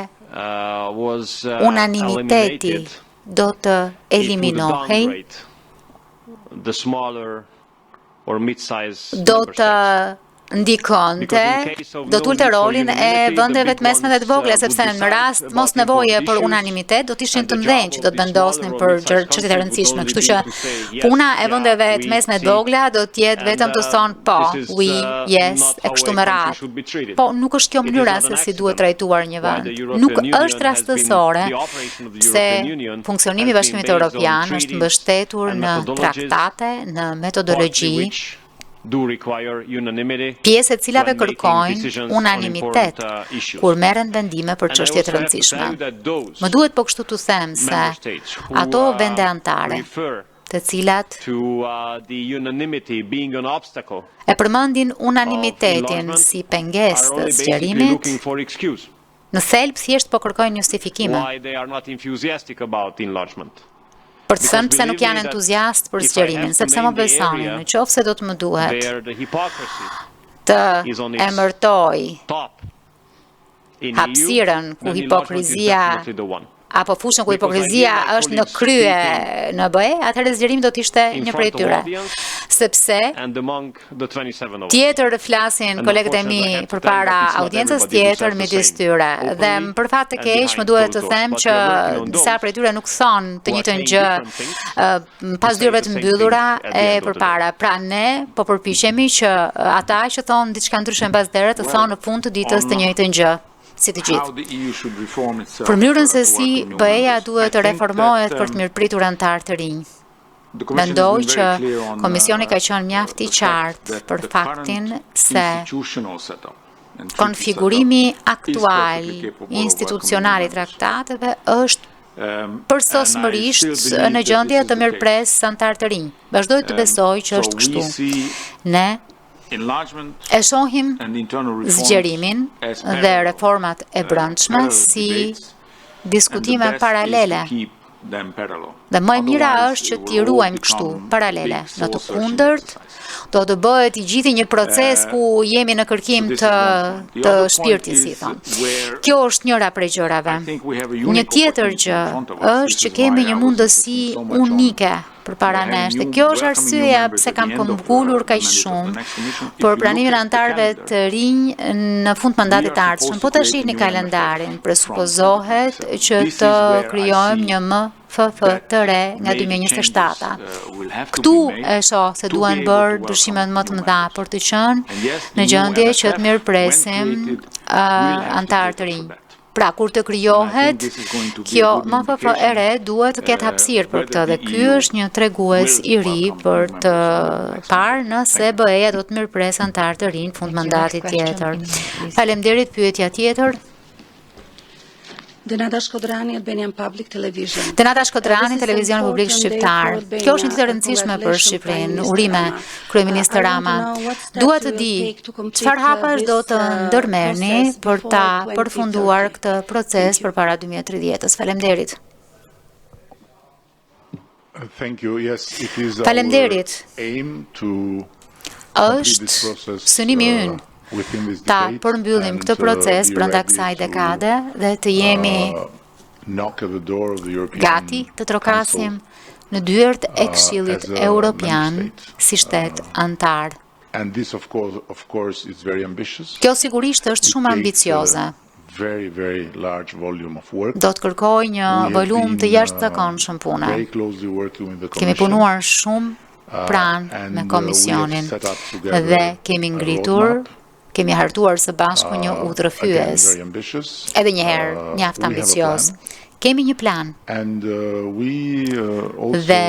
unanimiteti do të eliminohej, do të ndikonte, do t'ulte rolin e vendeve të mesme dhe të vogla, sepse në rast mos nevoje për unanimitet, do t'ishin të mdhenj që do të vendosnin për çështje të rëndësishme. Kështu që puna e vendeve të mesme të vogla do t'jetë vetëm të thonë po, oui, yes, e kështu me radhë. Po nuk është kjo mënyra se si duhet trajtuar një vend. Nuk është rastësore pse funksionimi I Bashkimit Europian është mbështetur në traktate, në metodologji, pjesë e cilave kërkojnë unanimitet kur merren vendime për çështje të rëndësishme. Më duhet po kështu të them se ato vende anëtare, të cilat e përmendin unanimitetin si pengesë të zgjerimit, në thelb thjesht po kërkojnë justifikime. Për të thënë pse nuk janë entuziast për zgjerimin, sepse më besoni, në qoftë se do të më duhet të emërtoj hapësirën ku hipokrizia apo fushën ku hipokrizia është në krye në BE, atëherë zgjerimi do të ishte një prej tyre. Sepse tjetër flasin kolegët e mi përpara audiencës tjetër midis tyre. Dhe për fat të keq më duhet të them që disa prej tyre nuk thonë të njëjtën gjë pas dyrave të mbyllura e përpara. Pra ne po përpiqemi që ata që thonë diçka ndryshe mbas dere të thonë në fund të ditës të njëjtën gjë. Si të gjithë. Për mënyrën se si BE-ja duhet të reformohet për të mirëpritur anëtar të rinj. Mendoj që Komisioni ka qenë mjaft I qartë për faktin se konfigurimi aktual institucional I traktateve është përsosmërisht në gjendje të mirëpres anëtar të rinj. Vazhdoj të besoj që është kështu. Ne e shohim zgjerimin dhe reformat e brendshme si diskutime paralele. Dhe më e mira është që t'i ruajmë kështu, paralele. Në të kundërt, do të bëhet I gjithë një proces ku jemi në kërkim të shpirtit, si thonë. Kjo është njëra prej gjërave. Një tjetër gjë është që kemi një mundësi unike përpara nesh. Dhe kjo është arsyeja pse kam këmbgulur kaq shumë për pranimin e anëtarëve të rinj në fund mandatit të ardhshëm. Po ta shihni kalendarin, presupozohet që të krijojmë një MFF të re nga 2027. Këtu e shoh se duhen bërë ndryshime më të mëdha për të qenë në gjendje që të mirëpresim anëtar të rinj. Pra, kur të krijohet, kjo MFF e re duhet të ketë hapësirë për këtë dhe ky është një tregues I ri për të parë nëse BE-ja do të mirëpresë anëtar të rinj në fund mandatit tjetër. Faleminderit, pyetja tjetër. Denata Shkodrani, Albanian Public Television. Denata Shkodrani, Televizioni Publik Shqiptar. Kjo është një ditë e rëndësishme për Shqipërinë. Urime, Kryeministri Rama. Dua të di çfarë hapash do të ndërmerrni për ta përfunduar këtë proces përpara 2030-s. Faleminderit. Faleminderit. Është synimi ynë ta përmbyllim këtë proces brenda kësaj dekade dhe të jemi gati të trokasim në dyert e Këshillit Europian si shtet antar. Kjo sigurisht është shumë ambicioze. Do të kërkoj një volum të jashtëzakonshëm pune. Kemi punuar shumë pranë me Komisionin dhe kemi ngritur, kemi hartuar së bashku një udhërrëfyes, edhe një herë mjaft ambicioz. Kemi një plan. Dhe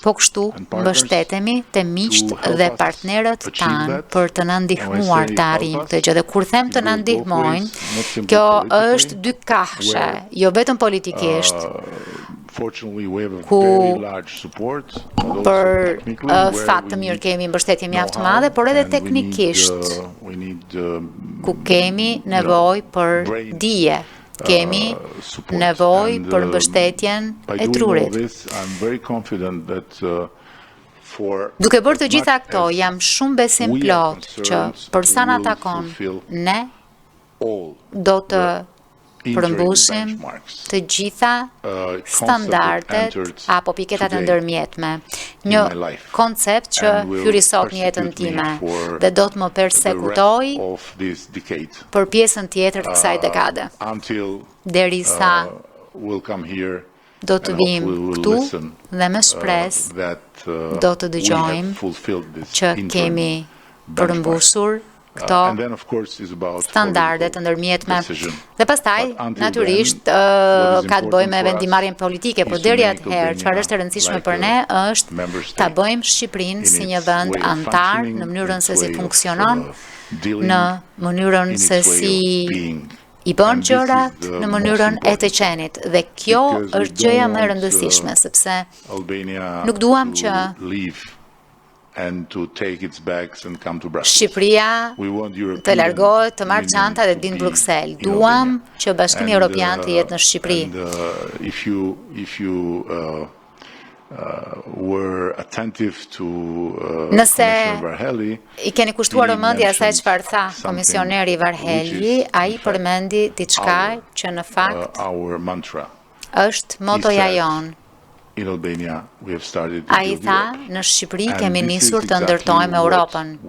po kështu mbështetemi te miqt dhe partnerët tanë për të na ndihmuar të arrijmë këtë gjë. Dhe kur them të na ndihmojnë, kjo është dy kafshë, jo vetëm politikisht, ku për fat të mirë kemi mbështetje mjaft të madhe, por edhe teknikisht, ku kemi nevojë për dije. Kemi nevojë për mbështetjen e trurit. Duke bërë të gjitha këto, jam shumë besim plot që për sa na takon, ne do të përmbushim të gjitha standardet apo piketat e ndërmjetme. Një koncept që hyri sot në jetën time dhe do të më persekutoj për pjesën tjetër të kësaj dekade. Derisa do të vim këtu dhe me shpresë do të dëgjojmë që kemi përmbushur këto standarde të ndërmjetme. Dhe pastaj, natyrisht, ka të bëjmë me vendimarrjen politike, por deri atëherë, çfarë është e rëndësishme për ne është ta bëjmë Shqipërinë si një vend antar në mënyrën se si funksionon, në mënyrën se si i bën gjërat, në mënyrën e të qenit. Dhe kjo është gjëja më e rëndësishme, sepse nuk duam që Shqipëria të largohet, të marrë çanta dhe të vinë në Bruksel. Duam që Bashkimi Europian të jetë në Shqipëri. Nëse i keni kushtuar vëmendje asaj çfarë tha Komisioneri Várhelyi, ai përmendi diçka që në fakt është motoja jonë. Ai tha, në Shqipëri kemi nisur të ndërtojmë Europën.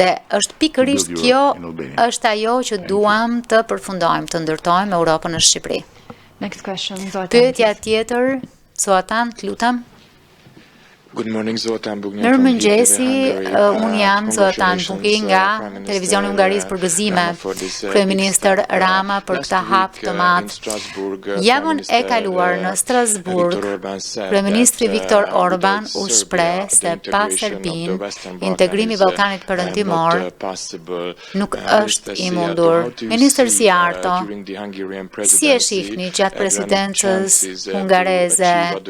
Dhe është pikërisht kjo është ajo që duam të përfundojmë, të ndërtojmë Europën në Shqipëri. Pyetja tjetër, Zoatan, të lutem. Mirëmëngjesi, unë jam Zoatan Buki nga televizioni Hungarisë për gëzime, Kryeministër Rama për këtë hap të madh. Javën e kaluar në Strasburg, Kryeministri Viktor Orban u shpreh se pa Serbinë, integrimi i Ballkanit Perëndimor nuk është i mundur. Ministër Szijjártó, si e shihni gjatë presidencës hungareze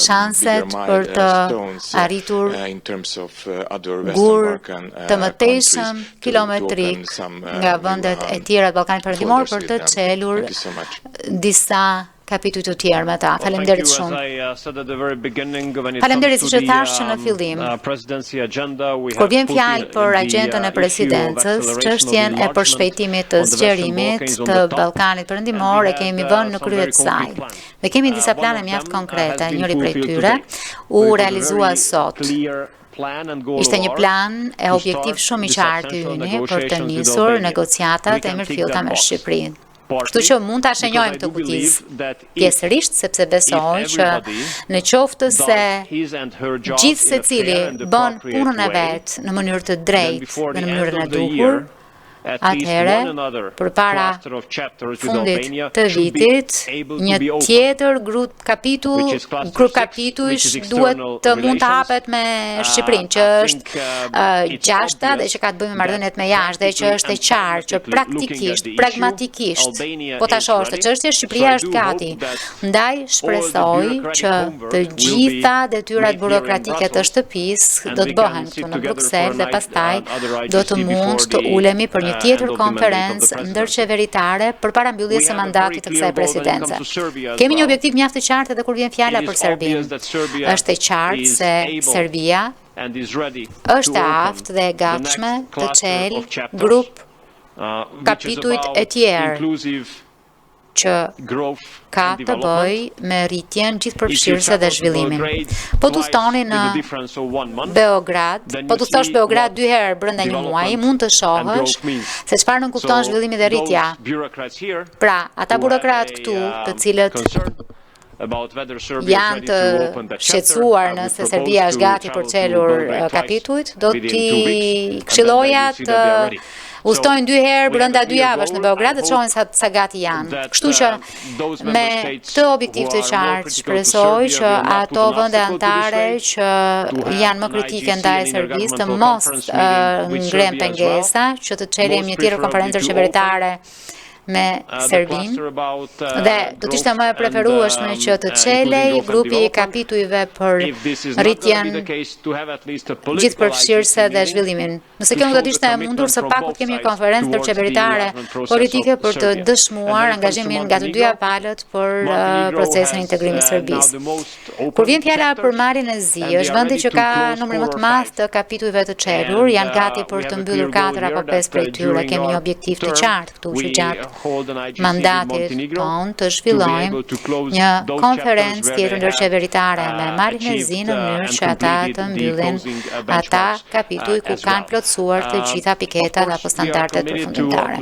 shanset për të arritur gur të mëtejshëm kilometrik nga vendet e tjera të Ballkanit Perëndimor për të çelur disa kapituj të tjerë me ta. Faleminderit shumë. Faleminderit siç e thash që në fillim. Kur vjen fjalë për agjendën e presidencës, çështjen e përshpejtimit të zgjerimit të Ballkanit Perëndimor e kemi vënë në krye të saj. Dhe kemi disa plane mjaft konkrete. Njëri prej tyre u realizua sot. Ishte një plan e objektiv shumë i qartë i yni për të nisur negociatat e mirëfillta me Shqipërinë. Kështu që mund ta shenjojmë këtë kutizë pjesërisht sepse besoj që në qoftë se gjithë secili bën punën e vet në mënyrë të drejtë dhe në mënyrën e duhur, atëherë, përpara fundit të vitit, një tjetër grup kapitujsh duhet të mund të hapet me Shqipërinë, që është gjashta dhe që ka të bëjë me marrëdhëniet me jashtë dhe që është e qartë që praktikisht, pragmatikisht, po ta shohësh të çështje, Shqipëria është gati. Ndaj shpresoj që të gjitha detyrat burokratike të shtëpisë do të bëhen këtu në Bruksel dhe pastaj do të mund të ulemi për një tjetër konferencë ndërqeveritare përpara mbylljes së mandatit të kësaj presidence. Kemi një objektiv mjaft të qartë edhe kur vjen fjala për Serbinë. Është e qartë se Serbia është e aftë dhe e gatshme të çelë grup kapitujt e tjerë që ka të bëjë me rritjen gjithëpërfshirëse dhe zhvillimin. Po të stoni në Beograd, po të thosh Beograd 2 herë brenda një muaji, mund të shohësh se çfarë nënkupton zhvillimi dhe rritja. Pra, ata burokrat këtu, të cilët janë të shqetësuar nëse Serbia është gati për çelur kapitujt, do t'i këshilloja të ustojnë 2 herë brenda 2 javësh në Beograd dhe të shohin sa gati janë. Kështu që me këtë objektiv të qartë shpresoj që ato vende anëtare që janë më kritike ndaj Serbisë të mos ngrenë pengesa, që të çelëm një tjetër konferencë qeveritare me Serbin dhe do t'ishte më e preferueshme që të çelej grupi i kapitujve për rritjen gjithëpërfshirëse dhe zhvillimin. Nëse kjo nuk do t'ishte e mundur, së paku të kemi një konferencë ndërqeveritare politike për të dëshmuar angazhimin nga të dyja palët për procesin e integrimit të Serbisë. Kur vjen fjala për marrjen e zi, është vendi që ka numrin më të madh të kapitujve të çelur, janë gati për të mbyllur 4 apo 5 prej tyre. Kemi një objektiv të qartë këtu që gjatë mandatit ton të zhvillojmë një konferencë tjetër ndërqeveritare me marrjen e zi në mënyrë që ata të mbyllin ata kapituj ku kanë plotësuar të gjitha piketat apo standardet përfundimtare.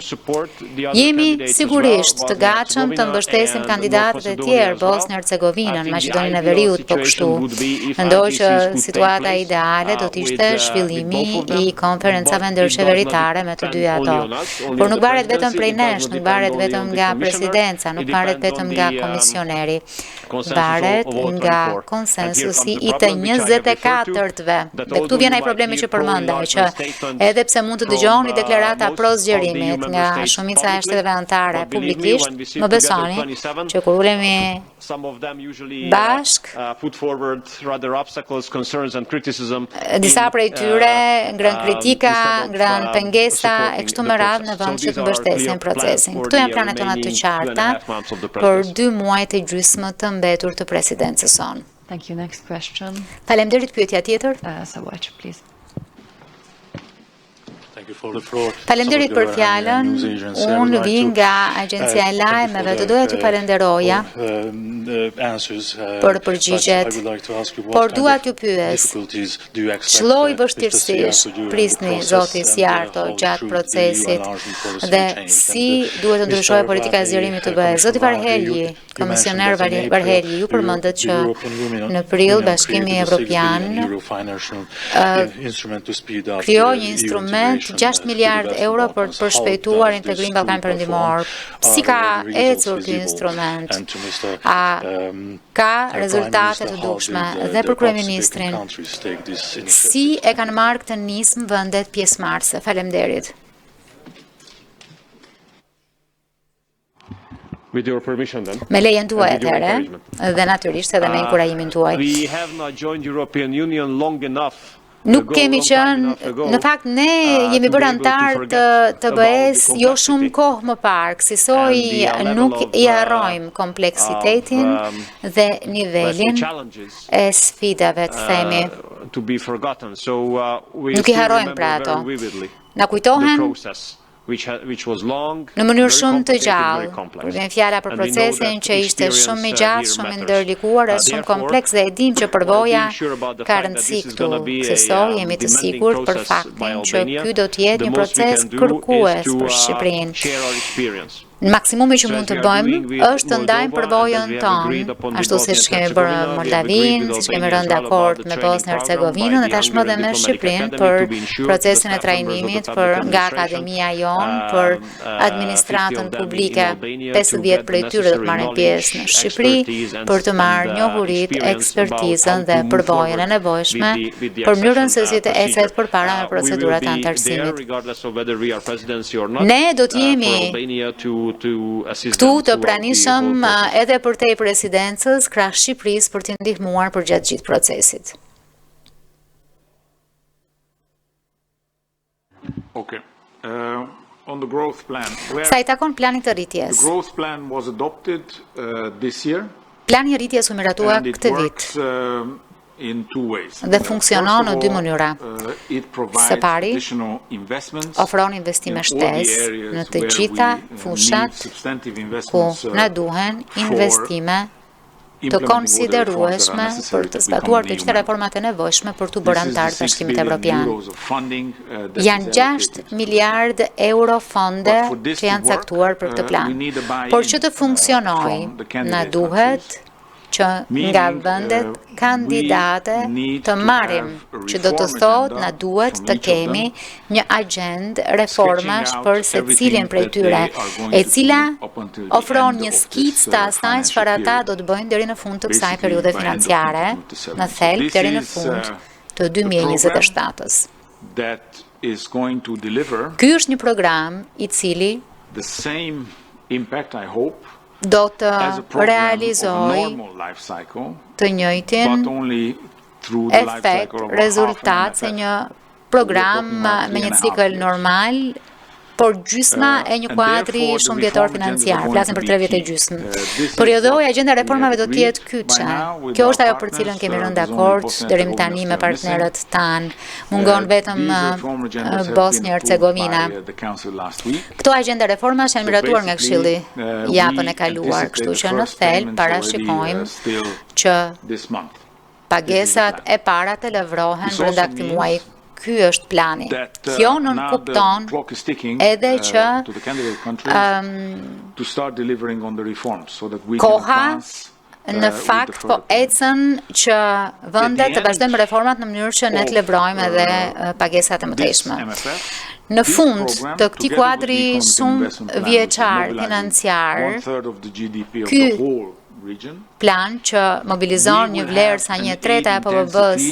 Jemi sigurisht të gatshëm të mbështesim kandidatët e tjerë, Bosnjë-Hercegovinën, Maqedoninë e Veriut, po kështu. Mendoj që situata ideale do të ishte zhvillimi i konferencave ndërqeveritare me të dyja ato. Por nuk varet vetëm prej nesh, nuk varet vetëm nga presidenca, nuk varet vetëm nga komisioneri, varet nga konsensusi i të 24-tve. Dhe këtu vjen ai problemi që përmendaj, që edhe pse mund të dëgjoni deklarata pro zgjerimit nga shumica e shteteve anëtare publikisht, më besoni që kur ulemi bashk, disa prej tyre ngrën kritika, ngrën pengesa e kështu me radhë në vend që të mbështesin procesin. Këto janë planet tona të qarta për 2 muajt e gjysmë të mbetur të presidencës sonë. Faleminderit. Pyetja tjetër? Faleminderit për fjalën. Unë vi nga Agjencia e Lajmeve, do doja t'ju falenderoja për përgjigjet, por dua t'ju pyes, ç'lloj vështirësish prisni zoti Szijjártó gjatë procesit dhe si duhet të ndryshojë politika e zgjerimit të BE-s? Zoti Várhelyi, Komisioner Várhelyi, ju përmendet që në prill Bashkimi Europian krijoi një instrument 6 miliard euro për të përshpejtuar integrimin Ballkanit Perëndimor. Si ka ecur ky instrument? A ka rezultate të dukshme? Dhe për Kryeministrin, si e kanë marrë këtë nismë vendet pjesëmarrëse? Faleminderit. Me lejen tuaj atëherë, dhe natyrisht edhe me inkurajimin tuaj. Nuk kemi qenë, në fakt ne jemi bërë antar të BE-s jo shumë kohë më parë, kësaj nuk i harrojmë kompleksitetin dhe nivelin e sfidave, të themi. Nuk i harrojmë pra ato. Na kujtohen në mënyrë shumë të gjallë, kur vjen fjala për procesin që ishte shumë i gjatë, shumë i ndërlikuar dhe shumë kompleks, dhe e dim që përvoja ka rëndësi këtu. Kësaj jemi të sigurt për faktin që ky do të jetë një proces kërkues për Shqipërinë. Në maksimumi që mund të bëjmë është të ndajmë përvojën tonë, ashtu siç kemi bërë me Moldavinë, siç kemi rënë dakord me Bosnjë-Hercegovinën dhe tashmë edhe me Shqipërinë për procesin e trajnimit, për nga akademia jonë, për administratën publike. 50 prej tyre do të marrin pjesë në Shqipëri për të marrë njohuritë, ekspertizën dhe përvojën e nevojshme për mënyrën se si të ecet përpara me procedurat e anëtarësimit. Ne do të jemi këtu të pranishëm edhe për te presidencës krah Shqipërisë për t'i ndihmuar për gjatë gjithë procesit. Sa i takon planit të rritjes. Plani i rritjes u miratua këtë vit. dhe funksionon në dy mënyra. Së pari, ofron investime shtesë në të gjitha fushat ku na duhen investime të konsiderueshme për të zbatuar të gjitha reformat e nevojshme për të bërë antar të Bashkimit Evropian. Janë 6 miliardë euro fonde që janë caktuar për këtë plan. Por që të funksionojë, na duhet që nga vendet kandidate të marrim, që do të thotë na duhet të kemi një agjendë reformash për secilin prej tyre, e cila ofron një skicë të asaj çfarë ata do të bëjnë deri në fund të kësaj periudhe financiare, në thelb deri në fund të 2027-s. Ky është një program I cili do të realizoj të njëjtin efekt, rezultat se një program me një cikël normal, por gjysma e një kuadri shumë vjetor financiar, flasim për 3 vjet e gjysmë. Periodoja agenda reformave do të jetë kyçe. Kjo është ajo për cilën kemi rënë dakord deri më tani me partnerët tanë. Mungon vetëm Bosnia-Hercegovina. Këto agenda reformash janë miratuar nga Këshilli japën e kaluar, kështu që në thelb parashikojmë që pagesat e para të lëvrohen brenda këtij muaji. Ky është plani. Kjo nënkupton edhe që koha në fakt po ecën që vendet të vazhdojnë me reformat në mënyrë që ne të levrojmë edhe pagesat e mëtejshme. Në fund të këtij kuadri shumë vjeçar financiar, ky plan që mobilizon një vlerë sa 1/3 e PBB-s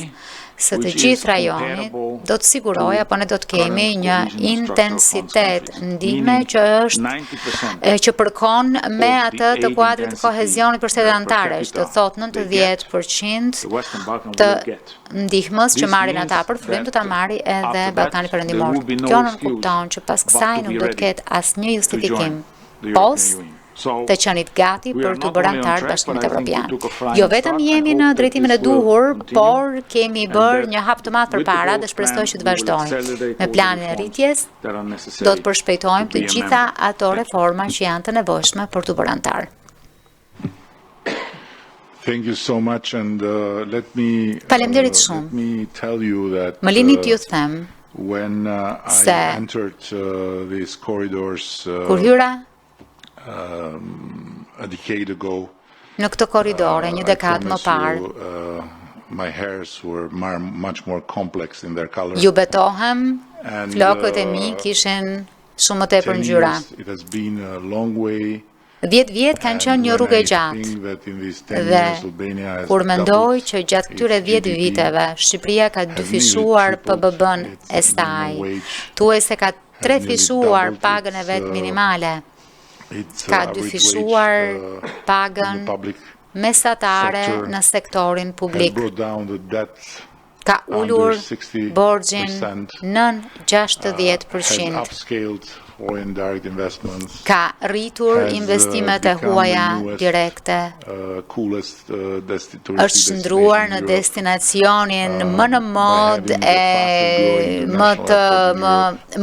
së të gjithë rajonit, do të siguroj apo ne do të kemi një intensitet ndihme që përkon me atë të kuadrit të kohezionit për shtetet anëtare, do të thotë 90% të ndihmës që marrin ata për frym do ta marrë edhe Ballkani Perëndimor. Kjo nënkupton që pas kësaj nuk do të ketë asnjë justifikim post të qenit gati për të bërë antar Bashkimit Europian. Jo vetëm jemi në drejtimin e duhur, por kemi bërë një hap të madh përpara dhe shpresoj që të vazhdojmë. Me planin e rritjes do të përshpejtojmë të gjitha ato reforma që janë të nevojshme për të bërë antar. Faleminderit shumë. Më lini t'ju them se kur hyra në këtë korridore një dekadë më parë, ju betohem, flokët e mi kishin shumë më tepër ngjyra. 10 vjet kanë qenë një rrugë e gjatë dhe kur mendoj që gjatë këtyre 10 viteve Shqipëria ka dyfishuar PBB-n e saj, thuajse ka trefishuar pagën e vet minimale, ka dyfishuar pagën mesatare në sektorin publik, ka ulur borxhin nën 60%, ka rritur investimet e huaja direkte, është shndruar në destinacionin më në mod e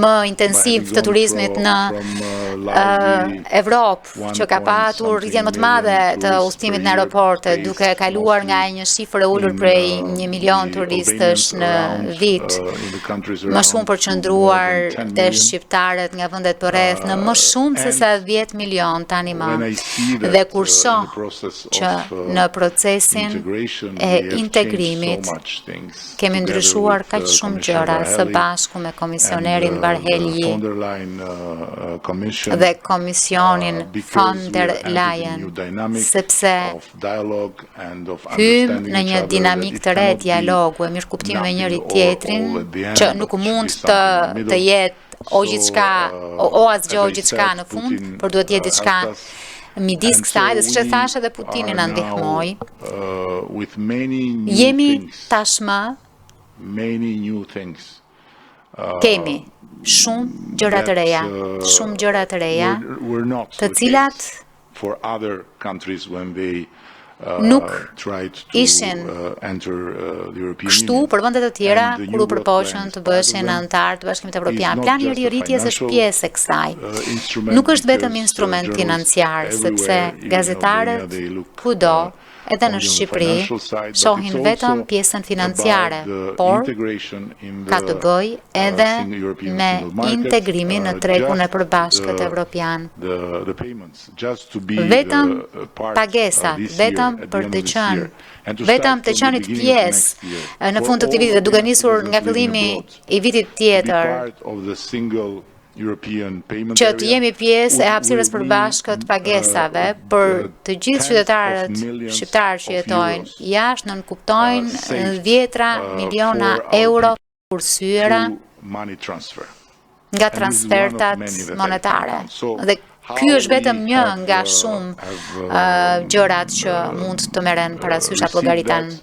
më intensiv të turizmit në Evropë, që ka patur rritjen më të madhe të udhëtimit në aeroporte, duke kaluar nga një shifër e ulur prej 1 milion turistësh në vit, më shumë përqendruar te shqiptarët nga vendet përreth, në më shumë se sa 10 milion tani më. Dhe kur shoh që në procesin e integrimit kemi ndryshuar kaq shumë gjëra së bashku me Komisionerin Várhelyi dhe Komisionin von der Leyen, sepse hym në një dinamik të re dialogu e mirëkuptimi me njëri tjetrin, që nuk mund të jetë o gjithçka, o asgjë o gjithçka në fund, por duhet jetë diçka midis kësaj, dhe siç e thash edhe Putini na ndihmoi. Jemi tashmë kemi shumë gjëra të reja, të cilat nuk ishin kështu për vendet e tjera kur u përpoqën të bëheshin anëtar të Bashkimit Evropian. Plani i rirritjes është pjesë e kësaj. Nuk është vetëm instrument financiar, sepse gazetarët kudo edhe në Shqipëri shohin vetëm pjesën financiare, por ka të bëjë edhe me integrimin në tregun e përbashkët evropian. Vetëm pagesat, vetëm për të qenit pjesë në fund të këtij viti dhe duke nisur nga fillimi i vitit tjetër, që të jemi pjesë e hapësirës përbashkët pagesave për të gjithë qytetarët shqiptarë që jetojnë jashtë nënkuptojnë 10 miliona euro kursyera nga transfertat monetare. Dhe ky është vetëm një nga shumë gjërat që mund të merren parasysh apo llogaritan.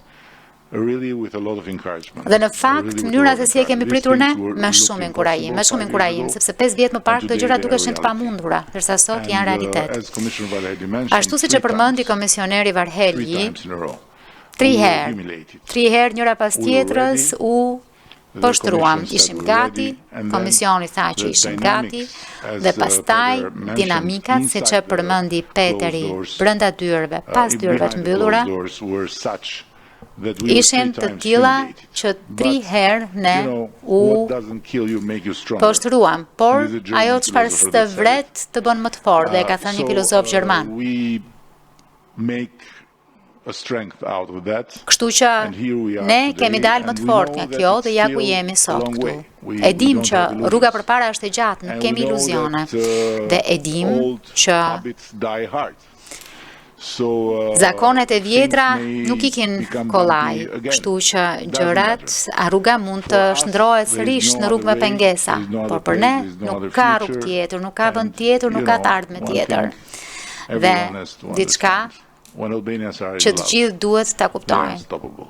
Dhe në fakt, mënyra se si e kemi pritur ne, me shumë inkurajim, sepse 5 vjet më parë këto gjëra dukeshin të pamundura, ndërsa sot janë realitet. Ashtu siç e përmendi Komisioneri Várhelyi, 3 herë njëra pas tjetrës u poshtruam, ishim gati, komisioni tha që ishim gati, dhe pastaj dinamikat, siç e përmendi Péteri, brenda dyrëve, pas dyrëve të mbyllura, ishin të tilla që 3 herë ne u poshtruam, por ajo çfarë s'të vret të bën më të fortë, dhe e ka thënë një filozof gjerman. Kështu që ne kemi dalë më të fortë nga kjo dhe ja ku jemi sot këtu. E dim që rruga përpara është e gjatë, nuk kemi iluzione, dhe e dim që zakonet e vjetra nuk ikin kollaj, kështu që gjërat, rruga mund të shndrohet sërish në rrugë me pengesa, por për ne nuk ka rrugë tjetër, nuk ka vend tjetër, nuk ka të ardhme tjetër. Dhe diçka që të gjithë duhet ta kuptojnë.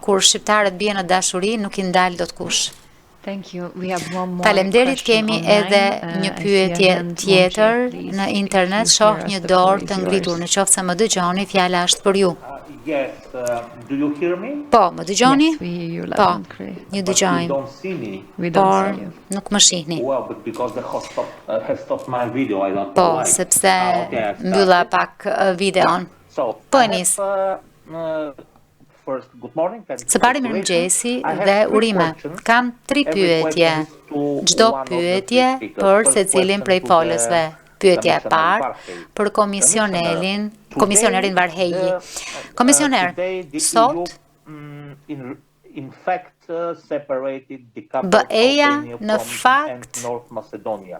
Kur shqiptarët bien në dashuri, nuk i ndal dot kush. Faleminderit, kemi edhe një pyetje tjetër në internet, shoh një dorë të ngritur, në qoftë se më dëgjoni, fjala është për ju. Po, më dëgjoni? Po, ju dëgjojmë, por nuk më shihni. Po, sepse mbylla pak videon. Po e nis. Së pari mirëmëngjesi dhe urime. Kam 3 pyetje. Çdo pyetje për secilin prej folësve. Pyetja e parë për Komisionerin Várhelyi. Komisioner, sot BE-ja në fakt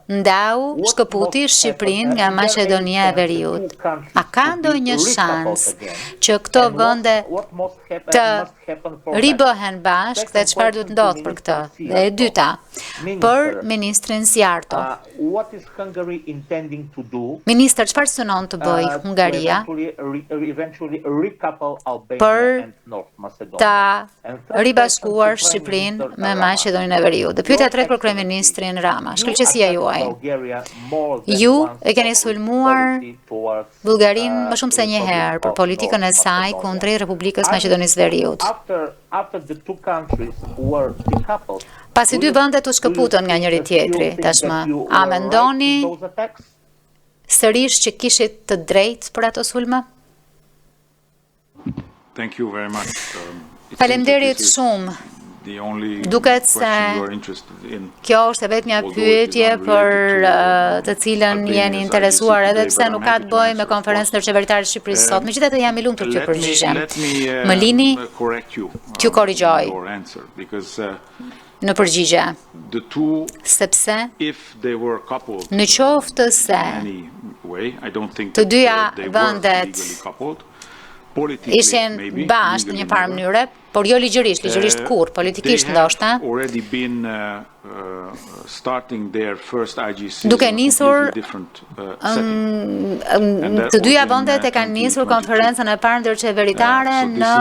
ndau shkëputi Shqipërinë nga Maqedonia e Veriut. A ka ndonjë shans që këto vende të ribëhen bashkë dhe çfarë duhet ndodh për këtë? Dhe e dyta, për Ministrin Szijjártó. Ministër, çfarë synon të bëjë Hungaria për ta ribashkuar Shqipërinë me Maqedoninë e Veriut? Dhe pyetja e tretë për Kryeministrin Rama. Shkëlqësia juaj. Ju e keni sulmuar Bullgarinë më shumë se një herë për politikën e saj kundrejt Republikës Maqedonisë Veriut. Pasi 2 vendet u shkëputën nga njëri tjetri, tashmë, a mendoni sërish që kishit të drejtë për ato sulme? Faleminderit shumë. Duket se kjo është vetëm një pyetje për të cilën jeni interesuar, edhe pse nuk ka të bëjë me konferencën ndërqeveritare të Shqipërisë sot. Megjithatë jam i lumtur që ju përgjigjem. Më lini t'ju korrigjoj në përgjigje, sepse në qoftë se të dyja vendet ishin bashkë në një farë mënyre, por jo ligjërisht kur, politikisht ndoshta, duke nisur të dyja vendet e kanë nisur konferencën e parë ndërqeveritare në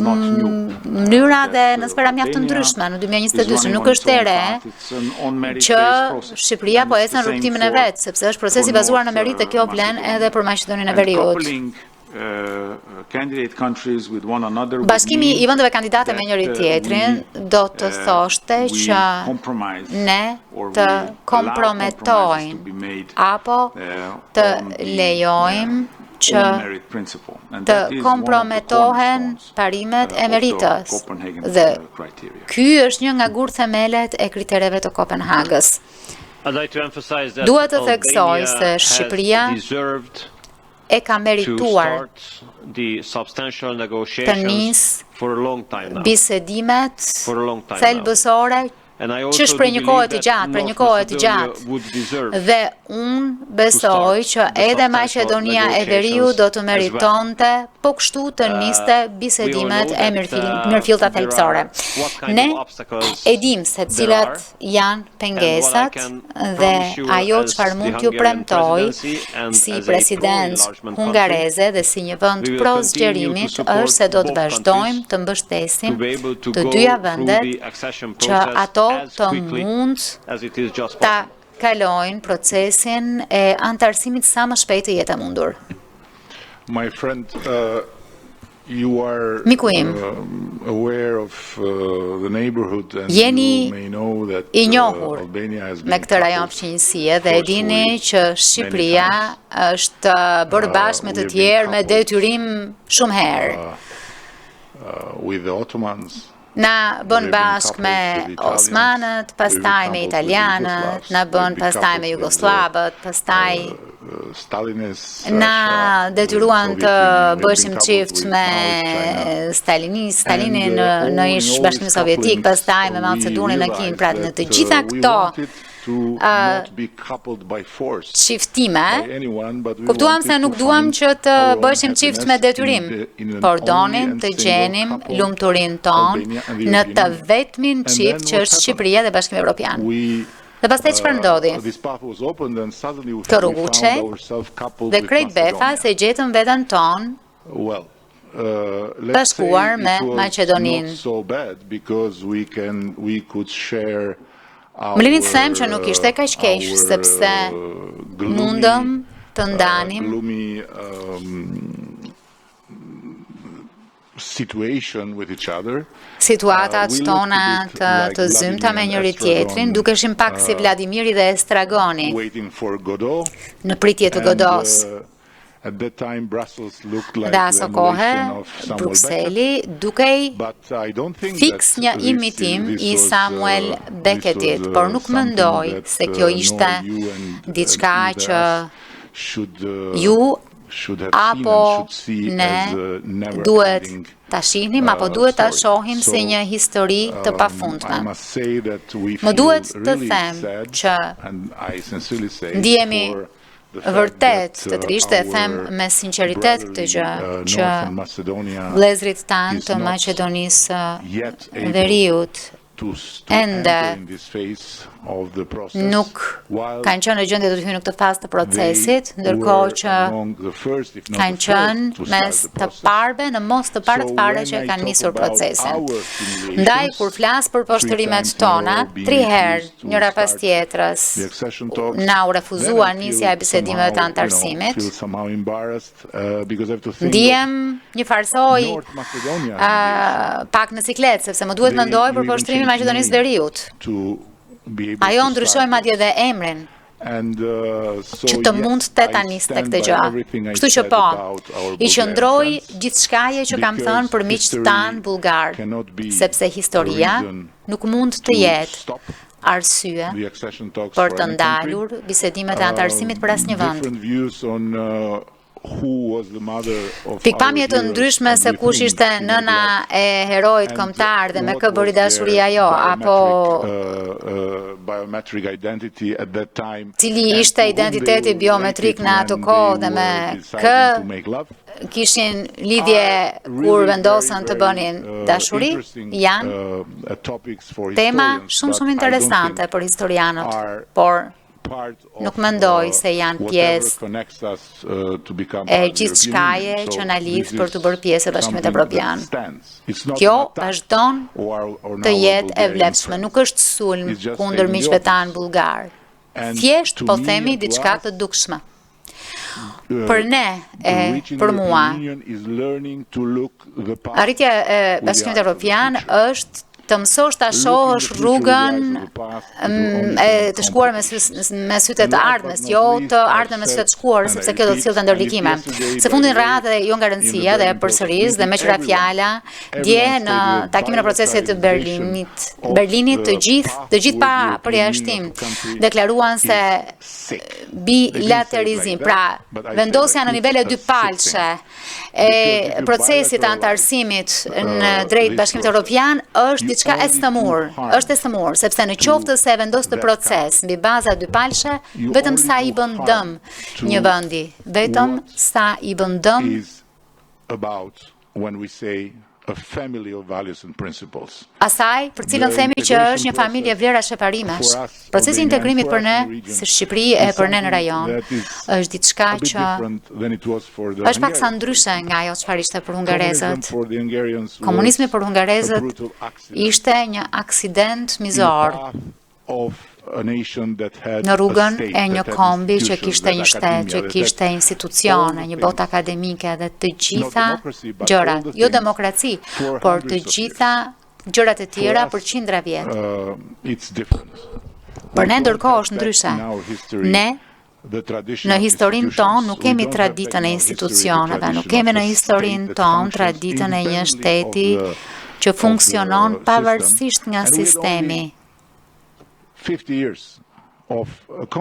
mënyra dhe në sfera mjaft të ndryshme në 2022. Nuk është e re që Shqipëria po ecën rrugtimin e vet, sepse është proces i bazuar në merit dhe kjo vlen edhe për Maqedoninë e Veriut. Bashkimi I vendeve kandidate me njëri tjetrin do të thoshte që ne të komprometojmë apo të lejojmë që të komprometohen parimet e meritës. Dhe ky është një nga gur themelet e kritereve të Kopenhagës. Dua të theksoj se Shqipëria e ka merituar të nisë bisedimet thelbësore që shprej një kohë të gjatë, dhe unë besoj që edhe Maqedonia e Veriut do të meritonte po kështu të niste bisedimet e mirëfillta thelbësore. Ne e dim se cilat janë pengesat dhe ajo çfarë mund t'ju premtoj si presidencë hungareze dhe si një vend pro zgjerimit është se do të vazhdojmë të mbështesim të dyja vendet që ato të mund ta kalojnë procesin e antarësimit sa më shpejt të jetë e mundur. My friend, you are aware of the neighborhood and jeni you may know that I njohur Albania has been me këtë rajon Fqinjësie dhe e dini që Shqipëria është bërë bashkë me të tjerë me detyrim shumë herë. With the Ottomans. Na bën bashkë me Osmanët, pastaj me Italianët, na bën pastaj me Jugoslavët, pastaj na detyruan të bëshim qift me Stalinin në ish Bashkimin Sovjetik, pastaj me Mao Tse-dunin në Kinë, pra në të gjitha këto qiftime, kuptuam se nuk duam që të bëshim qift me detyrim, por donim të gjenim lumturin ton në të vetmin qift që është Shqipëria dhe Bashkimi Europian. Dhe pastaj çfarë ndodhi? Të rruguçej dhe krejt befa se gjetëm veten ton bashkuar me Maqedoninë. Më lini të them që nuk ishte kaq keq sepse mundëm të ndanim situatat tona të zymta me njëri tjetrin, dukeshim pak si Vladimiri dhe Estragoni në pritje të Godos. Dhe aso kohë, Bruxelli dukej fiks një imitim I Samuel Becketit, por nuk mendoj se kjo ishte diçka që ju apo ne duhet ta shihnim apo duhet ta shohim si një histori të pafundme. Më duhet të them që ndihemi vërtet të trishtë e them me sinqeritet këtë gjë që vëllezërit tanë të Maqedonisë Veriut ende nuk kanë qenë në gjendje të hyjnë në këtë fazë të procesit, ndërkohë që kanë qenë mes të parëve në mos të parët fare që kanë nisur procesin. Ndaj, kur flas për poshtërimet tona, 3 herë njëra pas tjetrës na u refuzua nisja e bisedimeve të antarësimit. Ndihem një farsoj pak në siklet, sepse më duhet mendoj për poshtërimin e Maqedonisë Veriut. Ajo ndryshoi madje dhe emrin që të mund të taniste këtë gjë. Kështu që po, I qëndroi gjithçkaje që kam thënë për miqtë tanë bullgar, sepse historia nuk mund të jetë arsye për të ndalur bisedimet e antarësimit për asnjë vend. Pikpamje të ndryshme se kush ishte nëna e heroit kombëtar dhe me kë bëri dashuri ajo, apo cili ishte identiteti biometrik në atë kohë dhe me kë kishin lidhje kur vendosën të bënin dashuri, janë tema shumë interesante për historianët, por nuk mendoj se janë pjesë e gjithçkaje që na lidh për të bërë pjesë e Bashkimit Europian. Kjo vazhdon të jetë e vlefshme, nuk është sulm kundër miqve tanë bullgar. Thjesht po themi diçka të dukshme. për ne e për mua. Arritja e Bashkimit Europian është të mësosh ta shohësh rrugën të shkuar me sytë të ardhmes, jo të ardhmen me sytë të shkuar, sepse kjo do të sillte ndërlikime. Se fundin radhë dhe jo garancia dhe përsëris dhe me qëra fjala, dje në takimin e procesit të Berlinit të gjithë pa përjashtim deklaruan se bilaterizim, pra vendosja në nivele dypalshe e procesit të antarësimit në drejt Bashkimit Europian është diçka e stëmur, sepse në qoftë se vendos të proces mbi baza dypalshe, vetëm sa i bën dëm një vendi, vetëm sa i bën dëm asaj për cilën themi që është një familje vlerash e parimesh. Procesi i integrimit për ne, si Shqipëri e për ne në rajon, është diçka që është pak sa ndryshe nga ajo çfarë ishte për hungarezët. Komunizmi për hungarezët ishte një aksident mizor në rrugën e një kombi që kishte një shtet, që kishte institucione, një botë akademike dhe të gjitha gjërat, jo demokraci, por të gjitha gjërat e tjera për qindra vjet. Për ne ndërkohë është ndryshe. Ne në historinë tonë nuk kemi traditën e institucioneve, nuk kemi në historinë tonë traditën e një shteti që funksionon pavarësisht nga sistemi.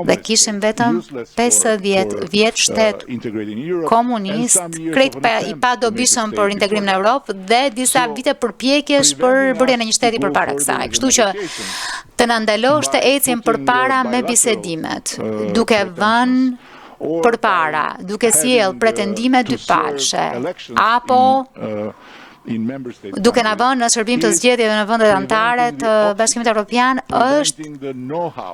Dhe kishim vetëm 50 vjet shtet komunist, krejt i pa dobishëm për integrim në Europë dhe disa vite përpjekjesh për bërjen e një shteti përpara kësaj. Kështu që të na ndalosh të ecim përpara me bisedimet, duke vënë përpara, duke sjell pretendime dypalshe, apo duke na vënë në shërbim të zgjedhjeve në vendet anëtare të Bashkimit Europian, është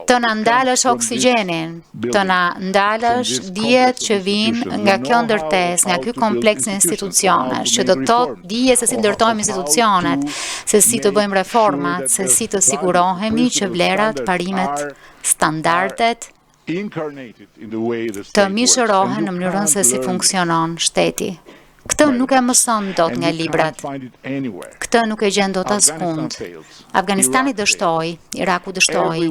të na ndalësh oksigjenin, të na ndalësh dijet që vijnë nga kjo ndërtesë, nga ky kompleks institucionesh, që do të thotë dije se si ndërtojmë institucionet, se si të bëjmë reformat, se si të sigurohemi që vlerat, parimet, standardet të mishërohen në mënyrën se si funksionon shteti. Këtë nuk e mëson dot nga librat. Këtë nuk e gjen dot askund. Afganistani dështoi, Iraku dështoi.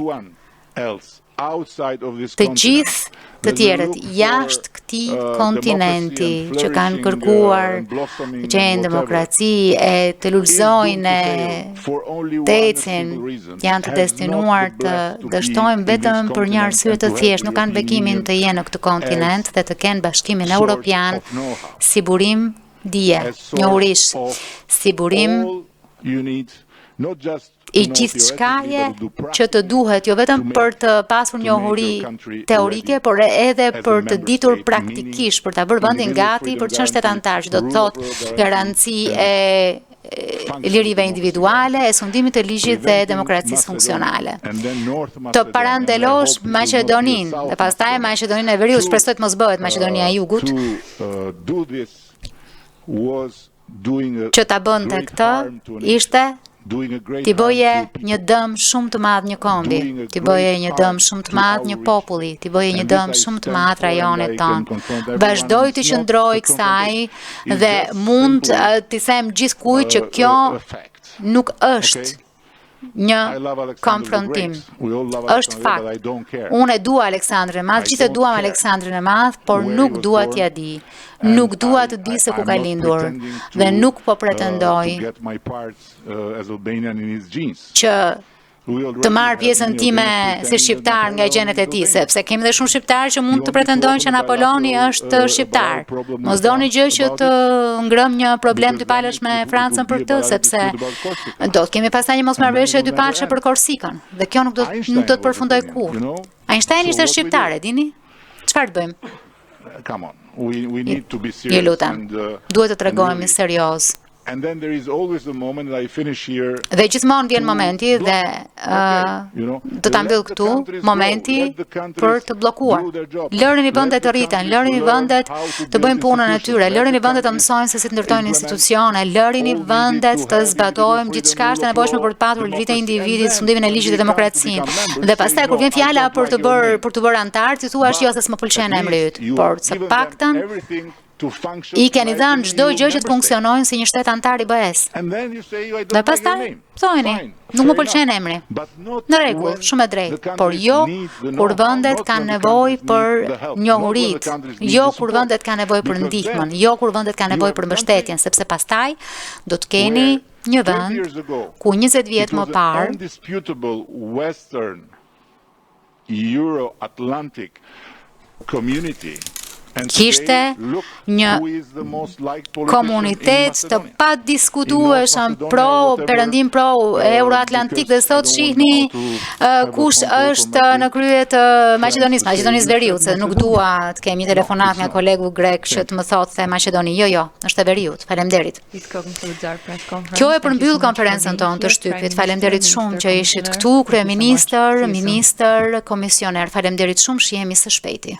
Të gjithë të tjerët jashtë këtij kontinenti që kanë kërkuar të gjejnë demokraci e të lulëzojnë të ecin, janë të destinuar të dështojnë vetëm për një arsye të thjeshtë, nuk kanë bekimin të jenë në këtë kontinent dhe të kenë Bashkimin Europian si burim dije, njohurish, si burim i gjithë shkaje që të duhet, jo vetëm për të pasur njohuri teorike, por edhe për të ditur praktikisht, për të bërë vendin gati për të qenë shtet antar, që do të thotë garanci e lirive individuale, e sundimit të ligjit dhe demokracisë funksionale. Të parandelosh Maqedoninë, dhe pastaj Maqedoninë e Veriut, shpresoj të mos bëhet Maqedonia e Jugut, që ta bënte këtë, ishte t'i bëje një dëm shumë të madh një kombi, t'i bëje një dëm shumë të madh një populli, t'i bëje një dëm shumë të madh rajonit tonë. Vazhdoj të qëndroj kësaj dhe mund t'i them gjithkujt që kjo nuk është një konfrontim. Është fakt. Unë e dua Aleksandrin e Madh, gjithë e duam Aleksandrin e Madh, por nuk dua t'ja di. Nuk dua të di se ku ka lindur dhe nuk po pretendoj që të marr pjesën time si shqiptar nga gjenet e tij, sepse kemi dhe shumë shqiptarë që mund të pretendojnë që Napoleoni është shqiptar. Mos doni gjë që të ngrëm një problem dypalësh me Francën për këtë, sepse do të kemi pastaj një mosmarrëveshje dypalëshe për Korsikën, dhe kjo nuk do të përfundoj kurrë. Einstein ishte shqiptar, e dini? Çfarë të bëjmë? Ju lutem, duhet të tregojmë serioz. And then there is always the moment that I finish here. Dhe gjithmonë vjen momenti dhe do ta mbyll këtu, momenti për të bllokuar. Lërini vendet të rriten, lërini vendet të bëjnë punën e tyre, lërini vendet të mësojnë se si të ndërtojnë institucione, lërini vendet të zbatojmë gjithçka është e nevojshme për të patur ligjin e individit, sundimin e ligjit dhe demokracinë. Dhe pastaj kur vjen fjala për të bërë antar, ti thua jo se s'më pëlqen emri yt, por së paktën I keni dhënë çdo gjë që të funksionojnë si një shtet antar I BE-s. Dhe pastaj thoni, nuk më pëlqen emri. Në rregull, shumë e drejtë, por jo kur vendet kanë nevojë për njohuritë, jo kur vendet kanë nevojë për ndihmën, jo kur vendet kanë nevojë për mbështetjen, sepse pastaj do të keni një vend ku 20 vjet më parë Euro-Atlantic community kishte një komunitet të padiskutueshëm perëndim pro Euro-Atlantik dhe sot shihni kush është në krye të Maqedonisë Veriut, se nuk dua të kemi një telefonat nga kolegu grek që të më thotë se Maqedoni, jo, është e Veriut. Faleminderit. Kjo e përmbyll konferencën tonë të shtypit. Faleminderit shumë që ishit këtu, kryeministër, ministër, komisioner. Faleminderit shumë, shihemi së shpejti.